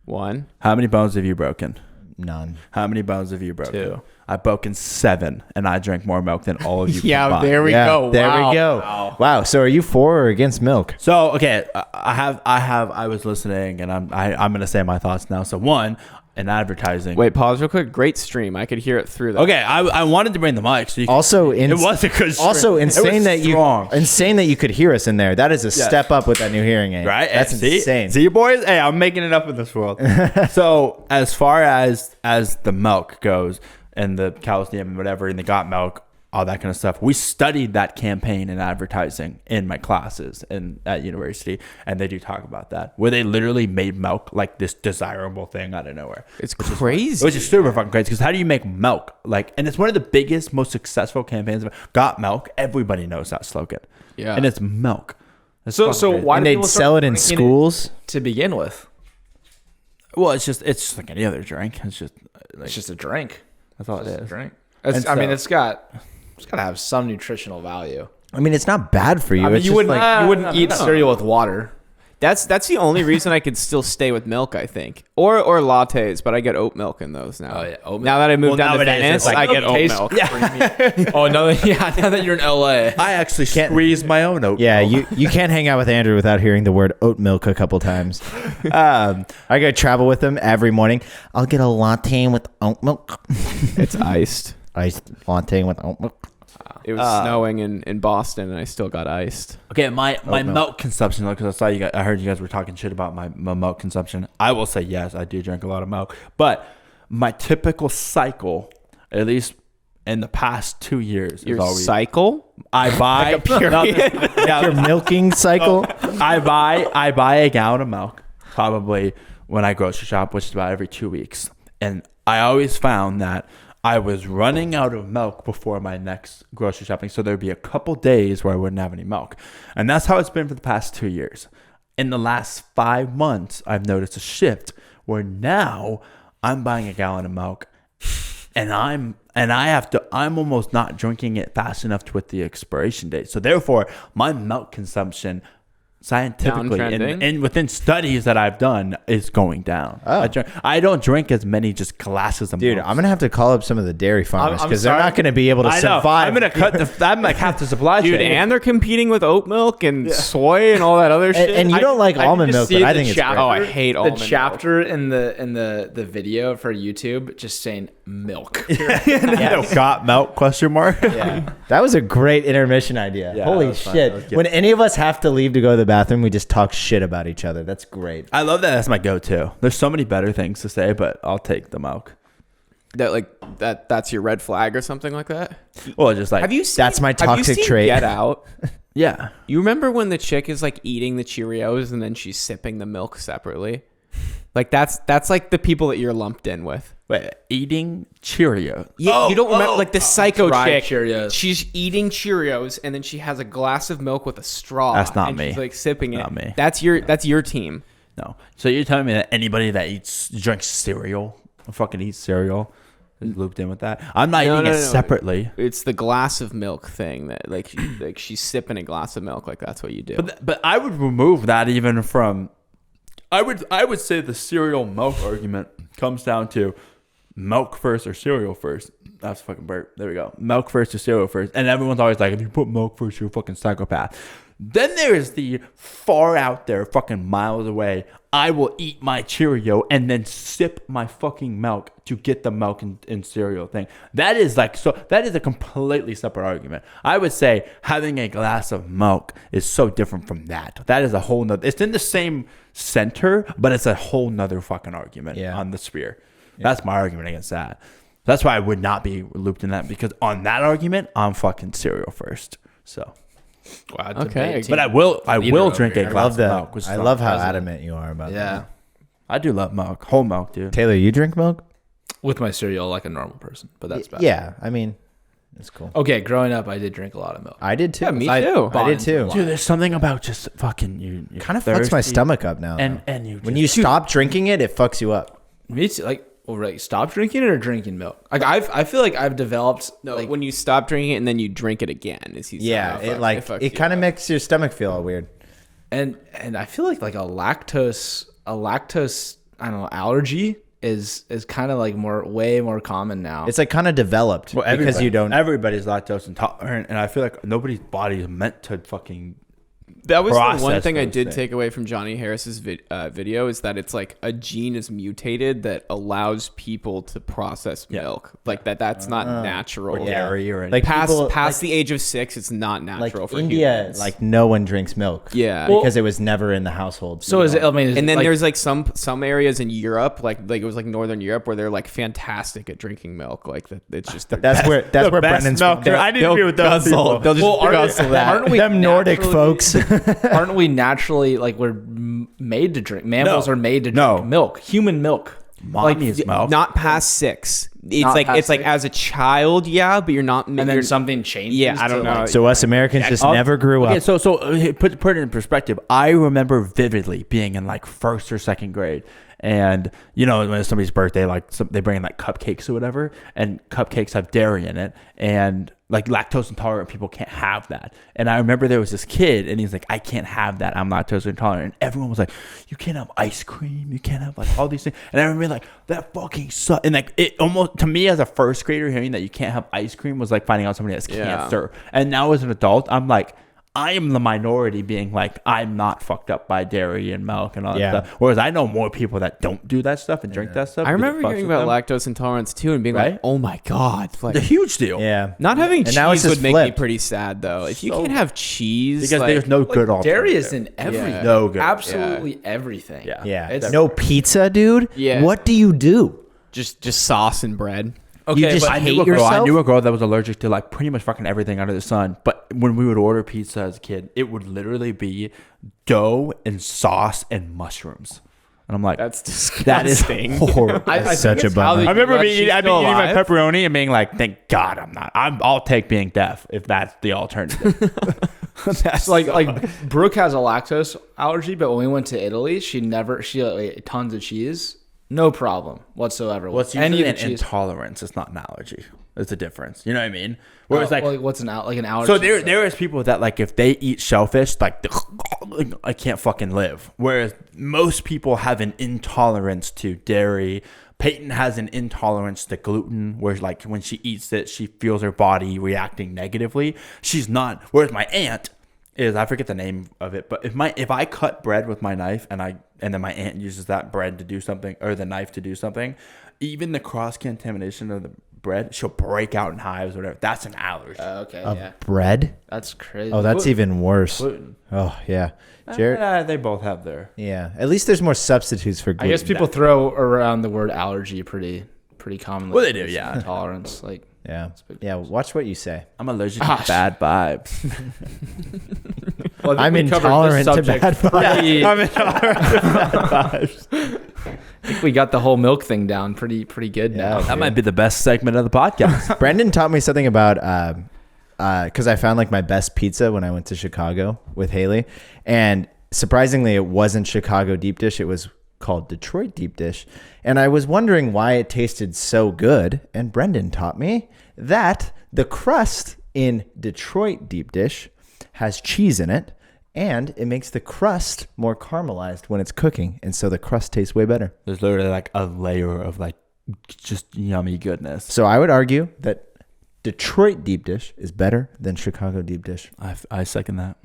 One. How many bones have you broken? None. How many bones have you broken? 2. I've broken 7, and I drank more milk than all of you. Yeah, combined. there we go. There Wow. we go. Wow. So are you for or against milk? So okay, I was listening, and I'm gonna say my thoughts now. So one, in advertising. Wait, pause real quick. Great stream. I could hear it through the. Okay, I wanted to bring the mic. So you Also, it was a good. Also stream. It insane was that strong. insane that you could hear us in there. That is a step up with that new hearing aid. Right? That's See? insane. See, boys? Hey, I'm making it up in this world. So as far as the milk goes and the calcium and whatever, and the got milk, all that kind of stuff, we studied that campaign in advertising in my classes and at university, and they do talk about that, where they literally made milk like this desirable thing out of nowhere. It's crazy. Which is super fucking crazy, because how do you make milk? Like, and it's one of the biggest, most successful campaigns. Got milk. Everybody knows that slogan. Yeah. And it's milk. It's So fucking crazy. why And do they'd people sell start it in drinking schools. to begin with? Well, it's just like any other drink. It's just like, It's just a drink. that's all it It's a is. drink. And I mean, so- it's got to have some nutritional value. I mean, it's not bad for you. I mean, It's you just wouldn't like, you wouldn't eat cereal with water. That's the only reason I could still stay with milk, I think, or lattes, but I get oat milk in those now. Oh, yeah, oat milk. Now that I moved down to nowadays Venice, it's like I get oat Tastes milk. creamy. Oh no! Yeah, now that you're in LA, I actually Can't- squeeze my own oat. yeah, milk. you can't hang out with Andrew without hearing the word oat milk a couple times. I go travel with him every morning. I'll get a latte with oat milk. It's iced. Iced latte with oat milk. It was snowing in Boston, and I still got iced. Okay, my milk. milk consumption, because I saw you guys, I heard you guys were talking shit about my milk consumption. I will say yes, I do drink a lot of milk, but my typical cycle, at least in the past 2 years, Your is always cycle? I buy Your milking cycle. I buy a gallon of milk probably when I grocery shop, which is about every 2 weeks, and I always found that I was running out of milk before my next grocery shopping, so there'd be a couple days where I wouldn't have any milk, and that's how it's been for the past 2 years. in the last 5 months, I've noticed a shift where now I'm buying a gallon of milk, and I'm almost not drinking it fast enough to with the expiration date. So therefore, my milk consumption scientifically and within studies that I've done is going down. I don't drink as many just glasses of milk. Dude, I'm gonna have to call up some of the dairy farmers I'm because they're sorry. not gonna be able to I know. survive. I'm gonna I'm like half the supply Dude, chain. and they're competing with oat milk and soy and all that other shit. and you don't like almond milk, but I think it's great. Oh, I hate the almond milk. chapter in the video for YouTube just saying milk. Got milk? Question mark. Yeah. That was a great intermission idea. Yeah, Holy that was fun. shit. That was good. When any of us have to leave to go to the bathroom, we just talk shit about each other. That's great. I love that. That's my go-to. There's so many better things to say, but I'll take the milk. That's your red flag or something like that. Well, just like Have you seen, That's my have you toxic seen trait. Get Out. yeah. You remember when the chick is like eating the Cheerios and then she's sipping the milk separately? Like that's like the people that you're lumped in with. Wait, eating Cheerios. Yeah, you don't remember like the psycho Dry chick. Cheerios. She's eating Cheerios and then she has a glass of milk with a straw. That's not and me. She's like sipping it. Not me. That's your team. No. So you're telling me that anybody that drinks cereal, or fucking eats cereal, is looped in with that? I'm not eating it separately. It's the glass of milk thing that like she's sipping a glass of milk like that's what you do. But I would remove that even from. I would say the cereal milk argument comes down to milk first or cereal first. That's fucking burp. There we go. Milk first or cereal first. And everyone's always like, if you put milk first, you're a fucking psychopath. Then there's the far out there, fucking miles away, I will eat my Cheerio and then sip my fucking milk to get the milk and cereal thing. That is a completely separate argument. I would say having a glass of milk is so different from that. That is a whole nother, it's in the same center, but it's a whole nother fucking argument on the sphere. That's my argument against that. That's why I would not be looped in that, because on that argument, I'm fucking cereal first. So. Wow, Okay. But I will drink a glass of milk. I love how adamant you are about that. Yeah. I do love milk. Whole milk, dude. Taylor, you drink milk? With my cereal like a normal person, but that's bad. Yeah, I mean, it's cool. Okay, growing up, I did drink a lot of milk. I did too. Yeah, me too. I did too. Dude, there's something about just fucking you. Kind of fucks my stomach up now. And you when you stop drinking it, it fucks you up. Me too. Stop drinking it or drinking milk? Like I feel like I've developed. When you stop drinking it and then you drink it again, It kind of makes your stomach feel all weird. And I feel like a lactose I don't know, allergy is kind of like way more common now. It's like kind of developed because you don't. Everybody's lactose intolerant, and I feel like nobody's body is meant to fucking. That was the one process thing I those did things. take away from Johnny Harris's video is that it's like a gene is mutated that allows people to process milk. Like that's not natural. Or dairy or Like Past people, the age of 6, it's not natural like for India, humans. like no one drinks milk. Yeah. because it was never in the household. so is it? I mean, And then there's like some areas in Europe, like it was like Northern Europe, where they're like fantastic at drinking milk. Like it's just that's where best Brendan's from. milk. I need to be with those people. They'll just guzzle that. aren't we Them Nordic naturally- folks. Aren't we naturally we're made to drink? Mammals No. are made to No. drink milk. Human milk. Mommy is milk. Not past 6. It's Not like past it's like 6? as a child, yeah, but you're not. And then something changes. Yeah, I don't to, know. So us Americans just never grew up. Okay, so put it in perspective. I remember vividly being in like first or second grade, and you know when it's somebody's birthday, they bring in like cupcakes or whatever, and cupcakes have dairy in it, and like lactose intolerant people can't have that. And I remember there was this kid, and he's like, I can't have that. I'm lactose intolerant. And everyone was like, you can't have ice cream. You can't have like all these things. And I remember like that fucking sucks. And like it almost to me as a first grader hearing that you can't have ice cream was like finding out somebody has cancer. And now as an adult, I'm like, I am the minority being like, I'm not fucked up by dairy and milk and all that stuff. Whereas I know more people that don't do that stuff and drink that stuff. I because remember it fucks hearing with about them. lactose intolerance too, and being Right? like, "Oh my god!" Like, It's a huge deal. Yeah, not having And now it's cheese just would make me flipped. pretty sad though. If you So- can't have cheese, Because like, there's no good alternative. dairy is in everything. Yeah. No good. Absolutely everything. Yeah. yeah. It's- No pizza, dude. Yeah. What do you do? just sauce and bread. Okay, You just but I hate knew a girl. I yourself? knew a girl that was allergic to like pretty much fucking everything under the sun. But when we would order pizza as a kid, it would literally be dough and sauce and mushrooms. And I'm like, That's disgusting. that is horrible. That's such a bummer. I remember But being she's eating still my alive? pepperoni and being like, thank God I'm not. I'll take being deaf if that's the alternative. So like Brooke has a lactose allergy, but when we went to Italy, she ate tons of cheese, no problem whatsoever. What's usually an intolerance? It's not an allergy. It's a difference. You know what I mean? Whereas what's an allergy? So there is people that like if they eat shellfish, like I can't fucking live. Whereas most people have an intolerance to dairy. Peyton has an intolerance to gluten, where like when she eats it, she feels her body reacting negatively. She's not. Whereas my aunt is, I forget the name of it, but if I cut bread with my knife and then my aunt uses that bread to do something or the knife to do something, even the cross contamination of the bread, she'll break out in hives or whatever. That's an allergy. Okay, yeah. Bread? That's crazy. Oh, that's even worse. Gluten. Oh, yeah. Jared? They both have their. Yeah. At least there's more substitutes for gluten. I guess people throw around the word allergy pretty commonly. Well, they do, yeah. Intolerance, like. Yeah. Yeah. Watch what you say. I'm allergic to bad vibes. Well, I'm intolerant to bad vibes. I'm intolerant to bad vibes. I think we got the whole milk thing down pretty good now. That might be the best segment of the podcast. Brendan taught me something about because I found like my best pizza when I went to Chicago with Haley, and surprisingly, it wasn't Chicago deep dish. It was called Detroit deep dish, and I was wondering why it tasted so good. And Brendan taught me that the crust in Detroit deep dish has cheese in it, and it makes the crust more caramelized when it's cooking, and so the crust tastes way better. There's literally like a layer of like just yummy goodness. So I would argue that Detroit deep dish is better than Chicago deep dish. I second that.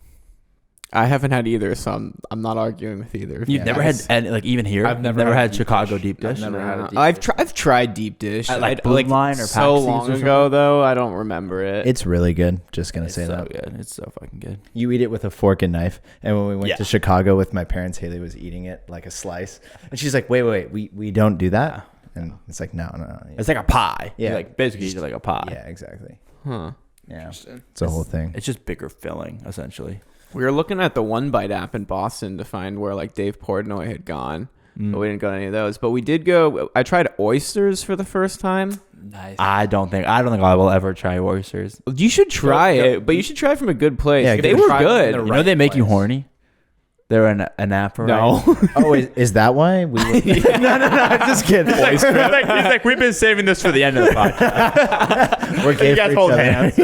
I haven't had either, so I'm not arguing with either. of You've you never guys. had any, like even here. I've never had deep Chicago dish. deep dish. I've never had a deep I've tried deep dish. At, like, I- Blue Line or so Paxis long or ago though. I don't remember it. It's really good. Just gonna It's say so that. good. It's so fucking good. You eat it with a fork and knife. And when we went Yeah. to Chicago with my parents, Haley was eating it like a slice, and she's like, "Wait, we don't do that." And it's like, no. It's like a pie. Yeah. You, like basically eat it like a pie. Yeah, exactly. Huh. Yeah, it's a whole thing. It's just bigger filling essentially. We were looking at the One Bite app in Boston to find where like Dave Portnoy had gone, but we didn't go to any of those. But we did go. I tried oysters for the first time. Nice. I don't think I will ever try oysters. You should try it, but you should try it from a good place. Yeah, They good. were Try them in good. the You know they make you horny. They're an app, right? No. Oh, is that why we? Were, no, I'm just kidding. he's like, we've been saving this for the end of the podcast. We're gay You guys for each hold other. hands.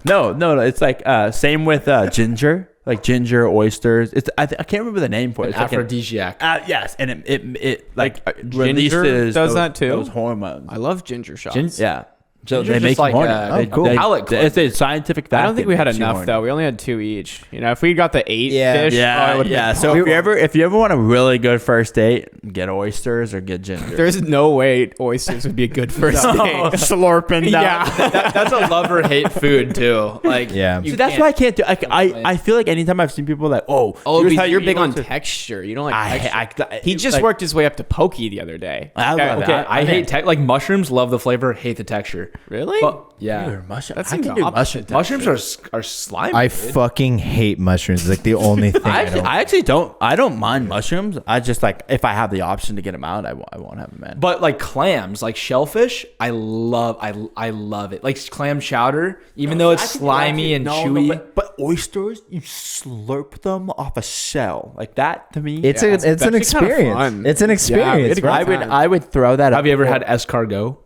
No. It's like same with ginger, like ginger oysters. It's I can't remember the name for it. An It's like aphrodisiac. yes, and it like ginger releases does those, that too? Those hormones. I love ginger shots. Yeah. So Ginger's they make just you like, horny. oh, They- cool. they- Palate It's a scientific fact. I don't think we that had makes you enough horny. though. We only had 2 each. You know, if we got the 8 Yeah. fish, oh, it Yeah, would've yeah. been So fun. if you ever want a really good first date, get oysters or get ginger. There's no way oysters would be a good first date. Slurping down. Yeah. That's a love or hate food too. Like Yeah. you So that's can't- why I can't do. I feel like anytime I've seen people like, Oh, here's how you're you big eat on oysters. texture. You don't like texture. He just like- worked his way up to pokey the other day. I love Okay, that. I hate like mushrooms. Love the flavor. Hate the texture. Really? But yeah, Dude, mushroom. That I seems can do opposite. mushroom. mushrooms are slimy. I dude. fucking hate mushrooms. It's like the only thing I actually don't. I don't mind mushrooms. I just like if I have the option to get them out, I won't have them in. But like clams, like shellfish, I love it. Like clam chowder, even though it's slimy and chewy. but oysters, you slurp them off a shell like that. To me, It's Yeah, it's an actually kinda experience. fun. It's an Yeah, experience. we had a bro. great I would throw that. Have up you ever for- had escargot?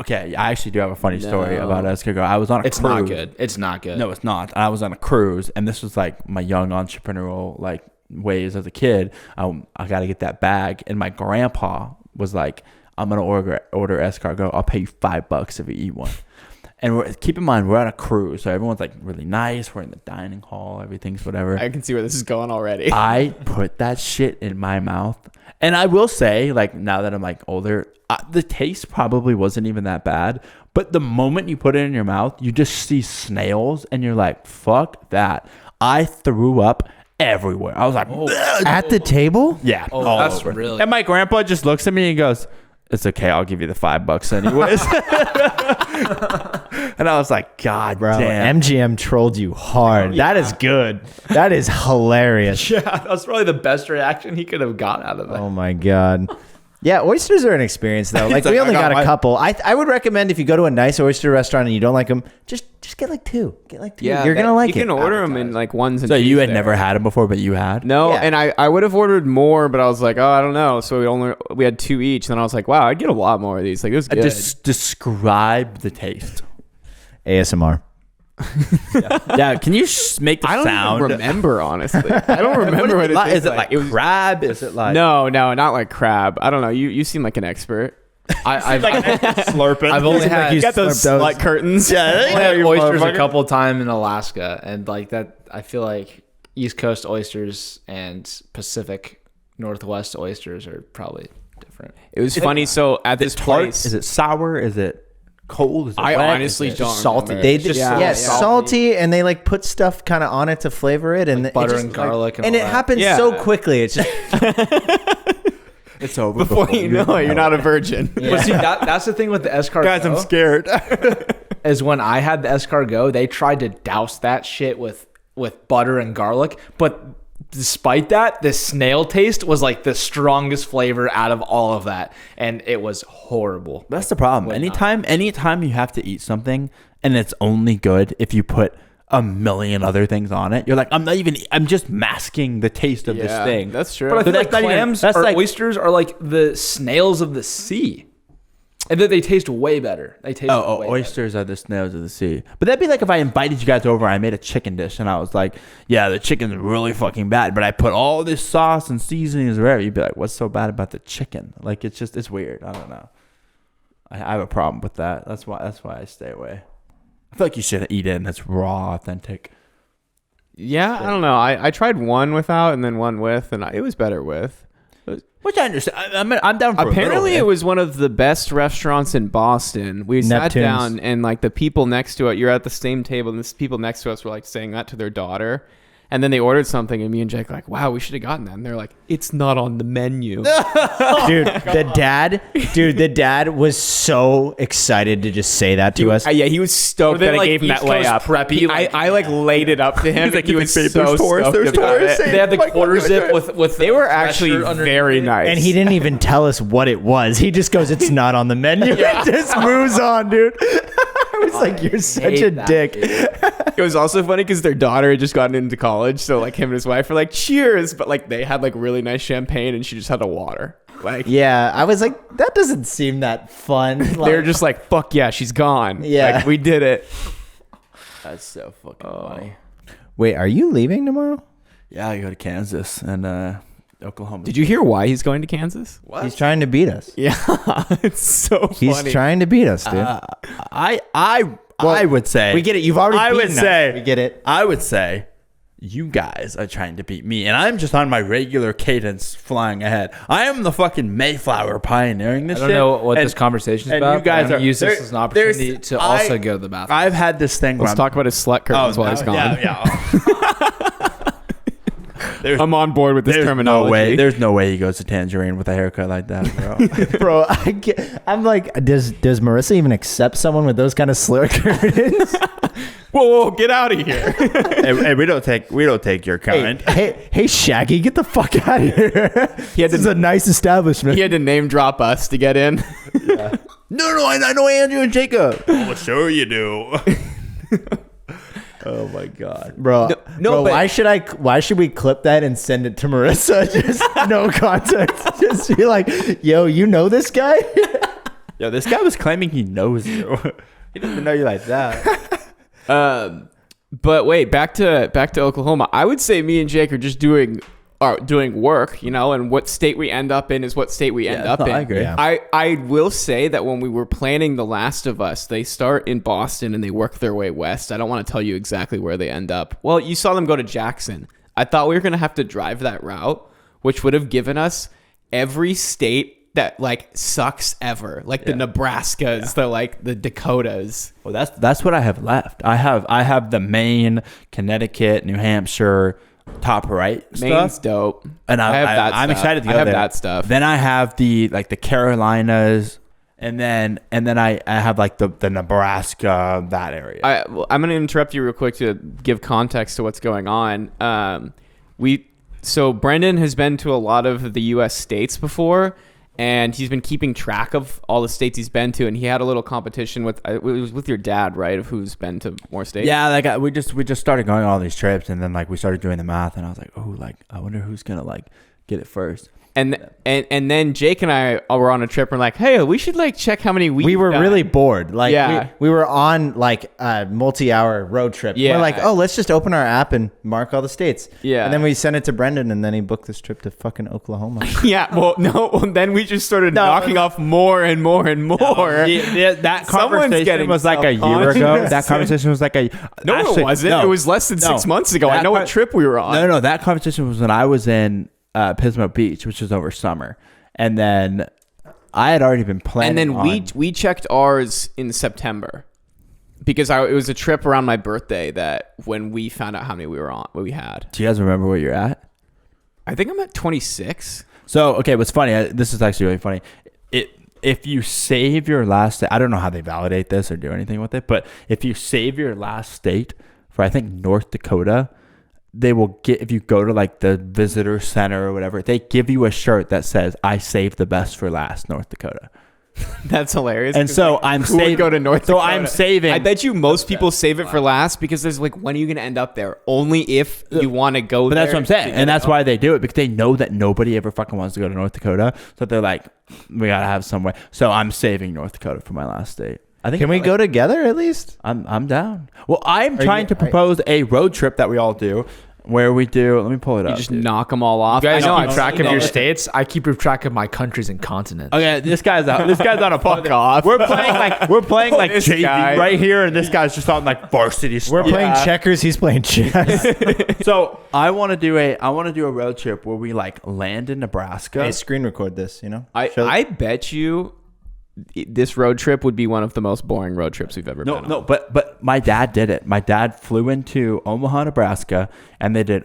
Okay, I actually do have a funny story No. about escargot. I was on a It's cruise. not good. It's not good. No, it's not. I was on a cruise, and this was like my young entrepreneurial like ways as a kid. I got to get that bag, and my grandpa was like, "I'm gonna order escargot. I'll pay you $5 if you eat one." And keep in mind, we're on a cruise, so everyone's like really nice. We're in the dining hall, everything's whatever. I can see where this is going already. I put that shit in my mouth. And I will say, like, now that I'm like older, the taste probably wasn't even that bad. But the moment you put it in your mouth, you just see snails and you're like, fuck that. I threw up everywhere. I was like, At the table? yeah. Oh, all that's over. really. And my grandpa just looks at me and goes, it's okay. I'll give you the $5 anyways. And I was like, God Bro, damn. MGM trolled you hard. That is good. That is hilarious. Yeah, that's probably the best reaction he could have got out of that. Oh my god. Yeah, oysters are an experience though. Like we only got a couple. I would recommend if you go to a nice oyster restaurant and you don't like them, just get like two. Get like two. Yeah, you're gonna like you it. can order them in like ones and So twos you had there. never had them before, but you had? No, Yeah. and I would have ordered more, but I was like, oh, I don't know. So we had 2 each. Then I was like, wow, I'd get a lot more of these. Like it was good. Describe the taste. ASMR. Yeah, can you make the I don't sound? even remember, honestly. I don't remember what it like. tastes Is it like crab? Is it like No, not like crab. I don't know. You seem like an expert. I've slurping? I've only had You got those slut curtains. I only had you oysters a motherfucker. couple times in Alaska, and like that, I feel like East Coast oysters and Pacific Northwest oysters are probably different. It was funny. So at this tart? place, Is it sour? Is it cold? Is it I wet? honestly Is it don't salty. remember. They Just yeah, salty. salty, and they like put stuff kind of on it to flavor it, and Like it butter just, and garlic and and all it that. happens Yeah. so quickly. It's just It's over before you know it, you're not a virgin. But see, that's the thing with the escargot. Guys, I'm scared. Is when I had the escargot, they tried to douse that shit with butter and garlic, but despite that, the snail taste was like the strongest flavor out of all of that, and it was horrible. That's the problem. Anytime you have to eat something and it's only good if you put a million other things on it, you're like, I'm just masking the taste of this Yeah, thing. that's true. But I feel that's like not even- clams that's or like- oysters are like the snails of the sea, and that they taste way better. They taste way Oysters are the snails of the sea. But that'd be like if I invited you guys over and I made a chicken dish and I was like, yeah, the chicken's really fucking bad, but I put all this sauce and seasonings or whatever. You'd be like, what's so bad about the chicken? Like, it's weird. I don't know. I have a problem with that. That's why I stay away. I feel like you should eat it and it's raw, authentic. Yeah, I don't know. I tried one without and then one with, and it was better with. Which I understand. I'm down for Apparently, a it little was one of the best restaurants in Boston. We sat Neptune's. down, and like the people next to it, you're at the same table, and the people next to us were like saying that to their daughter. And then they ordered something, and me and Jake were like, wow, we should have gotten that. And they're like, it's not on the menu. dude, the dad was so excited to just say that to us. Yeah, he was stoked Were they, that I like, gave him that East Coast layup. preppy, like- I like laid it up to him. He's like, he "You was think so there's tours? stoked There's about tours?" it. They had the quarter zip with They were the actually pressure underneath very it. nice. And he didn't even tell us what it was. He just goes, "It's not on the menu." And just moves on, dude. I was like, "You're such hate a that, dick." dude. It was also funny because their daughter had just gotten into college, so like him and his wife were like, cheers, but like they had like really nice champagne and she just had a water. Like Yeah, I was like, "That doesn't seem that fun." they were just like, fuck yeah, she's gone. Yeah. Like, we did it. That's so fucking funny. Wait, are you leaving tomorrow? Yeah, I go to Kansas and Oklahoma. Did you hear why he's going to Kansas? He's trying to beat us. Yeah, it's so He's funny. trying to beat us, dude. I would say we get it. You've already. I would beaten us. say we get it. I would say you guys are trying to beat me, and I'm just on my regular cadence flying ahead. I am the fucking Mayflower pioneering this I don't shit. know what and- this conversation is and about. you guys I'm gonna are use this there- as an opportunity there's- to also go to the bathroom. I've had this thing where Let's talk about his slut curtains while he's gone. I'm on board with this There's terminology. no way. There's no way he goes to Tangerine with a haircut like that, bro. Bro, I'm like, does Marissa even accept someone with those kind of slur curtains? Whoa, get out of here. hey, we don't take your kind. hey, Shaggy, get the fuck out of here. This is a nice establishment. He had to name drop us to get in. No, I know Andrew and Jacob. Oh, sure you do. Oh my god, Bro, no, but- why should we clip that and send it to Marissa? Just no context. Just be like, yo, you know this guy? yo, this guy was claiming he knows you. He doesn't even know you like that. But wait, back to Oklahoma. I would say me and Jake are just doing work, and what state we end up in is what state we end up in. I agree. Yeah. I will say that when we were planning The Last of Us, they start in Boston and they work their way west. I don't want to tell you exactly where they end up. Well, you saw them go to Jackson. I thought we were going to have to drive that route, which would have given us every state that like sucks ever, like the Nebraskas, the Dakotas. Well, that's what I have left. I have the Maine, Connecticut, New Hampshire, top right Maine's stuff. dope. And I have that I'm stuff. excited to go I have there. that stuff. Then I have the Carolinas, and then I have like the Nebraska, that area. I'm going to interrupt you real quick to give context to what's going on. So Brendan has been to a lot of the U.S. states before, and he's been keeping track of all the states he's been to, and he had a little competition with it was with your dad, right, of who's been to more states. Yeah, like we just started going on all these trips, and then like we started doing the math, and I was like, oh, like I wonder who's gonna like get it first. And then Jake and I were on a trip. And we're like, hey, we should like check how many we were done. really bored. Like Yeah. we were on like a multi-hour road trip. Yeah. We're like, oh, let's just open our app and mark all the states. Yeah. And then we sent it to Brendan, and then he booked this trip to fucking Oklahoma. Yeah, well, no. Then we just started knocking off more and more and more. That Someone's conversation getting was like a year self-conscious. ago. That conversation was like a No, actually, it wasn't. no. It was less than 6 months ago. I That know what con- trip we were on. No, that conversation was when I was in Pismo Beach, which was over summer, and then I had already been planning. And then we checked ours in September because it was a trip around my birthday that when we found out how many we had. Do you guys remember where you're at? I think I'm at 26. So okay, what's funny? This is actually really funny. If you save your last state, I don't know how they validate this or do anything with it, but if you save your last state for I think North Dakota, they will get, if you go to like the visitor center or whatever, they give you a shirt that says "I saved the best for last, North Dakota." That's hilarious. And so I'm who would saving. go to North So Dakota? I'm saving. I bet you most people save it for last because there's like, when are you going to end up there? Only if you want to go But there. that's what I'm saying, and that's why they do it, because they know that nobody ever fucking wants to go to North Dakota. So they're like, we gotta have somewhere. So I'm saving North Dakota for my last state. I think. Can we go together at least? I'm down. Well, I'm trying you- to propose a road trip that we all do, where we do. Let me pull it You up. just dude. knock them all off. You guys I know. keep track of no, your no. states. I keep track of my countries and continents. Okay, this guy's out. This guy's on a Fuck off. We're playing like This JV guy. right here, and this guy's just on like varsity. We're stuff. playing checkers. He's playing chess. So I want to do a road trip where we like land in Nebraska. Hey, screen record this. You know. I bet you this road trip would be one of the most boring road trips we've ever been on. No, but my dad did it. My dad flew into Omaha, Nebraska, and they did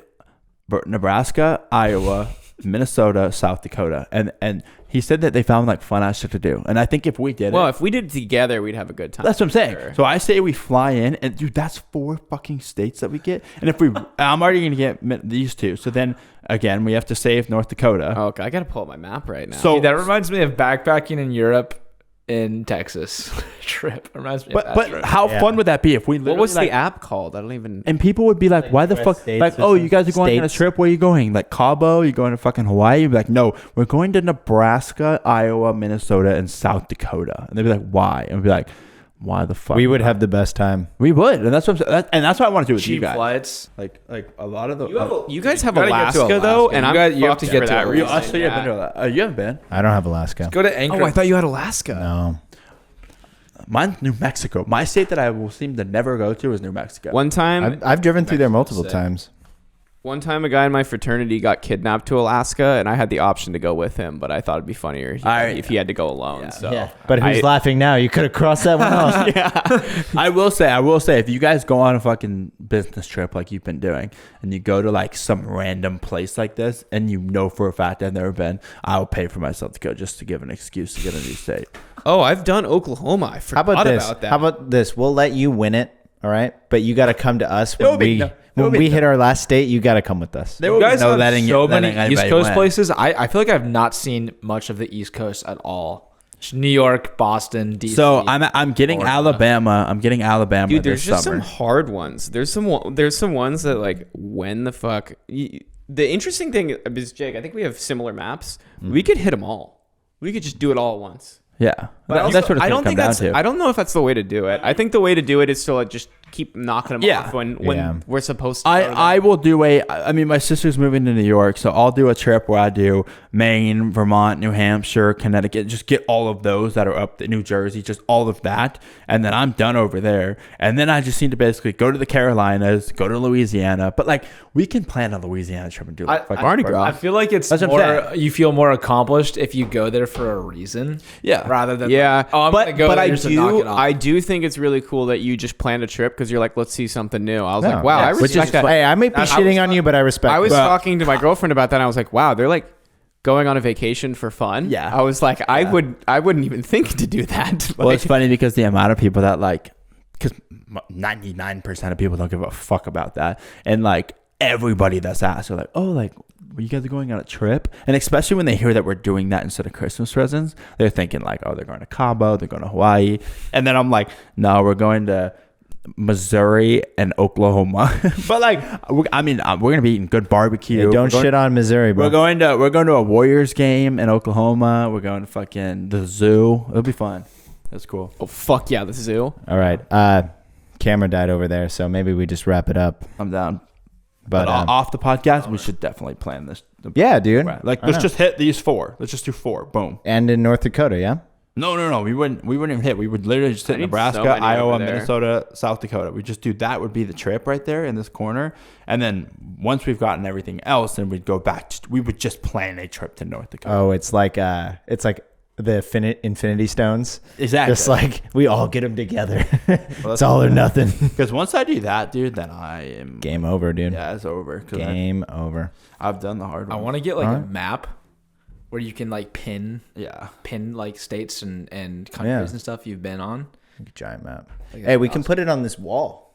Nebraska, Iowa, Minnesota, South Dakota, and he said that they found like fun ass shit to do. And I think if we did Well, it, if we did it together, we'd have a good time. that's what I'm saying. Sure. So I say we fly in, and dude, that's 4 fucking states that we get. And if I'm already gonna get these 2. So then again, we have to save North Dakota. Oh, okay, I gotta pull up my map right now. So Dude, that reminds me of backpacking in Europe in Texas trip. It reminds me of that but trip. how fun would that be if we what literally was like, the app called? I don't even. and people would be like, why the US fuck? states Like, or oh, you guys are something. going on a States. trip? Where are you going? Like Cabo? You going to fucking Hawaii? You'd be like, no, we're going to Nebraska, Iowa, Minnesota, and South Dakota. And they'd be like, why? And we'd be like, why the fuck? We would have the best time. We would, and that's what I'm saying. And that's what I want to do with you cheap guys. flights. Like a lot of the. You guys have gotta get to Alaska though, Alaska. and You have to fucked get for to that Alaska. you, reason. Australia, been to that. You haven't been. I don't have Alaska. Go to Anchorage. Oh, I thought you had Alaska. No. Mine's New Mexico. My state that I will seem to never go to is New Mexico. One time, I've driven through there multiple sick. times. a guy in my fraternity got kidnapped to Alaska, and I had the option to go with him, but I thought it'd be funnier if he had to go alone. So But who's laughing now? You could have crossed that one off. I will say, if you guys go on a fucking business trip like you've been doing, and you go to like some random place like this, and you know for a fact I've never been, I'll pay for myself to go just to give an excuse to get a new state. Oh, I've done Oklahoma. I How forgot about this? about that. How about this? We'll let you win it. All right, but you got to come to us when will be we no- hit our last state. You got to come with us. There You will be guys no have letting so letting many East anybody Coast win. places. I feel like I've not seen much of the East Coast at all. Just New York, Boston, DC. So I'm getting Florida. Alabama. I'm getting Alabama Dude, there's this just summer. some hard ones. There's some ones that like, when the fuck. The interesting thing is, Jake, I think we have similar maps. We could hit them all. We could just do it all at once. Yeah, But that's what it's I don't gonna think come that's. down to. I don't know if that's the way to do it. I think the way to do it is to like just keep knocking them Yeah. off when Yeah. we're supposed to. I will do I mean, my sister's moving to New York, so I'll do a trip where I do Maine, Vermont, New Hampshire, Connecticut, just get all of those that are up to New Jersey, just all of that. And then I'm done over there. And then I just need to basically go to the Carolinas, go to Louisiana. But like, we can plan a Louisiana trip and do like Mardi Gras. I feel like it's That's what I'm more. You feel more accomplished if you go there for a reason. Yeah. Rather than Yeah, like, oh, I'm gonna go but there I just to knock it off. I do think it's really cool that you just planned a trip because you're like, let's see something new. I was No, like, wow, I which respect is that. Hey, I might be shitting on you, but I respect. I was it. talking to my girlfriend about that. And I was like, wow, they're like going on a vacation for fun. Yeah. I was like, I wouldn't even think to do that. Well, Like, it's funny because the amount of people that like, because 99% of people don't give a fuck about that. And like everybody that's asked are like, oh, like, you guys are going on a trip? And especially when they hear that we're doing that instead of Christmas presents, they're thinking like, oh, they're going to Cabo, they're going to Hawaii. And then I'm like, no, we're going to Missouri and Oklahoma. But like, we're gonna be eating good barbecue. Hey, don't shit on Missouri, bro. We're going to a Warriors game in Oklahoma. We're going to fucking the zoo. It'll be fun. That's cool. Oh fuck yeah, the zoo. All right. Camera died over there, so maybe we just wrap it up. I'm down. But off the podcast, we should definitely plan this. Yeah, dude. Like, let's just hit these 4. Let's just do 4. Boom. And in North Dakota, yeah. No. We wouldn't even hit. We would literally just hit need Nebraska, so many Iowa, over there. Minnesota, South Dakota. We just do that would be the trip right there in this corner. And then once we've gotten everything else, then we'd go back. We would just plan a trip to North Dakota. Oh, it's like the Infinity Stones. Exactly. Just like we all get them together. It's all or nothing. Because once I do that, dude, then I am Game over, dude. Yeah, it's over. Game over. I've done the hard I one. want to get like All a right. map where you can like pin like states and countries and stuff you've been on. Giant map. Like, Hey, we awesome. can put it on this wall,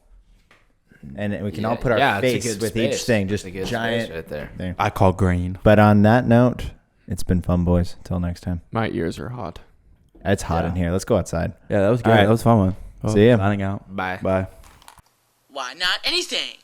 and we can all put our it's a face good with space. each thing. Just It's a good giant space right there. there. I call green. But on that note, it's been fun, boys. Till next time. My ears are hot. It's hot in here. Let's go outside. Yeah, that was good. All right. That was a fun one. See ya. Signing out. Bye. Bye. Why not anything?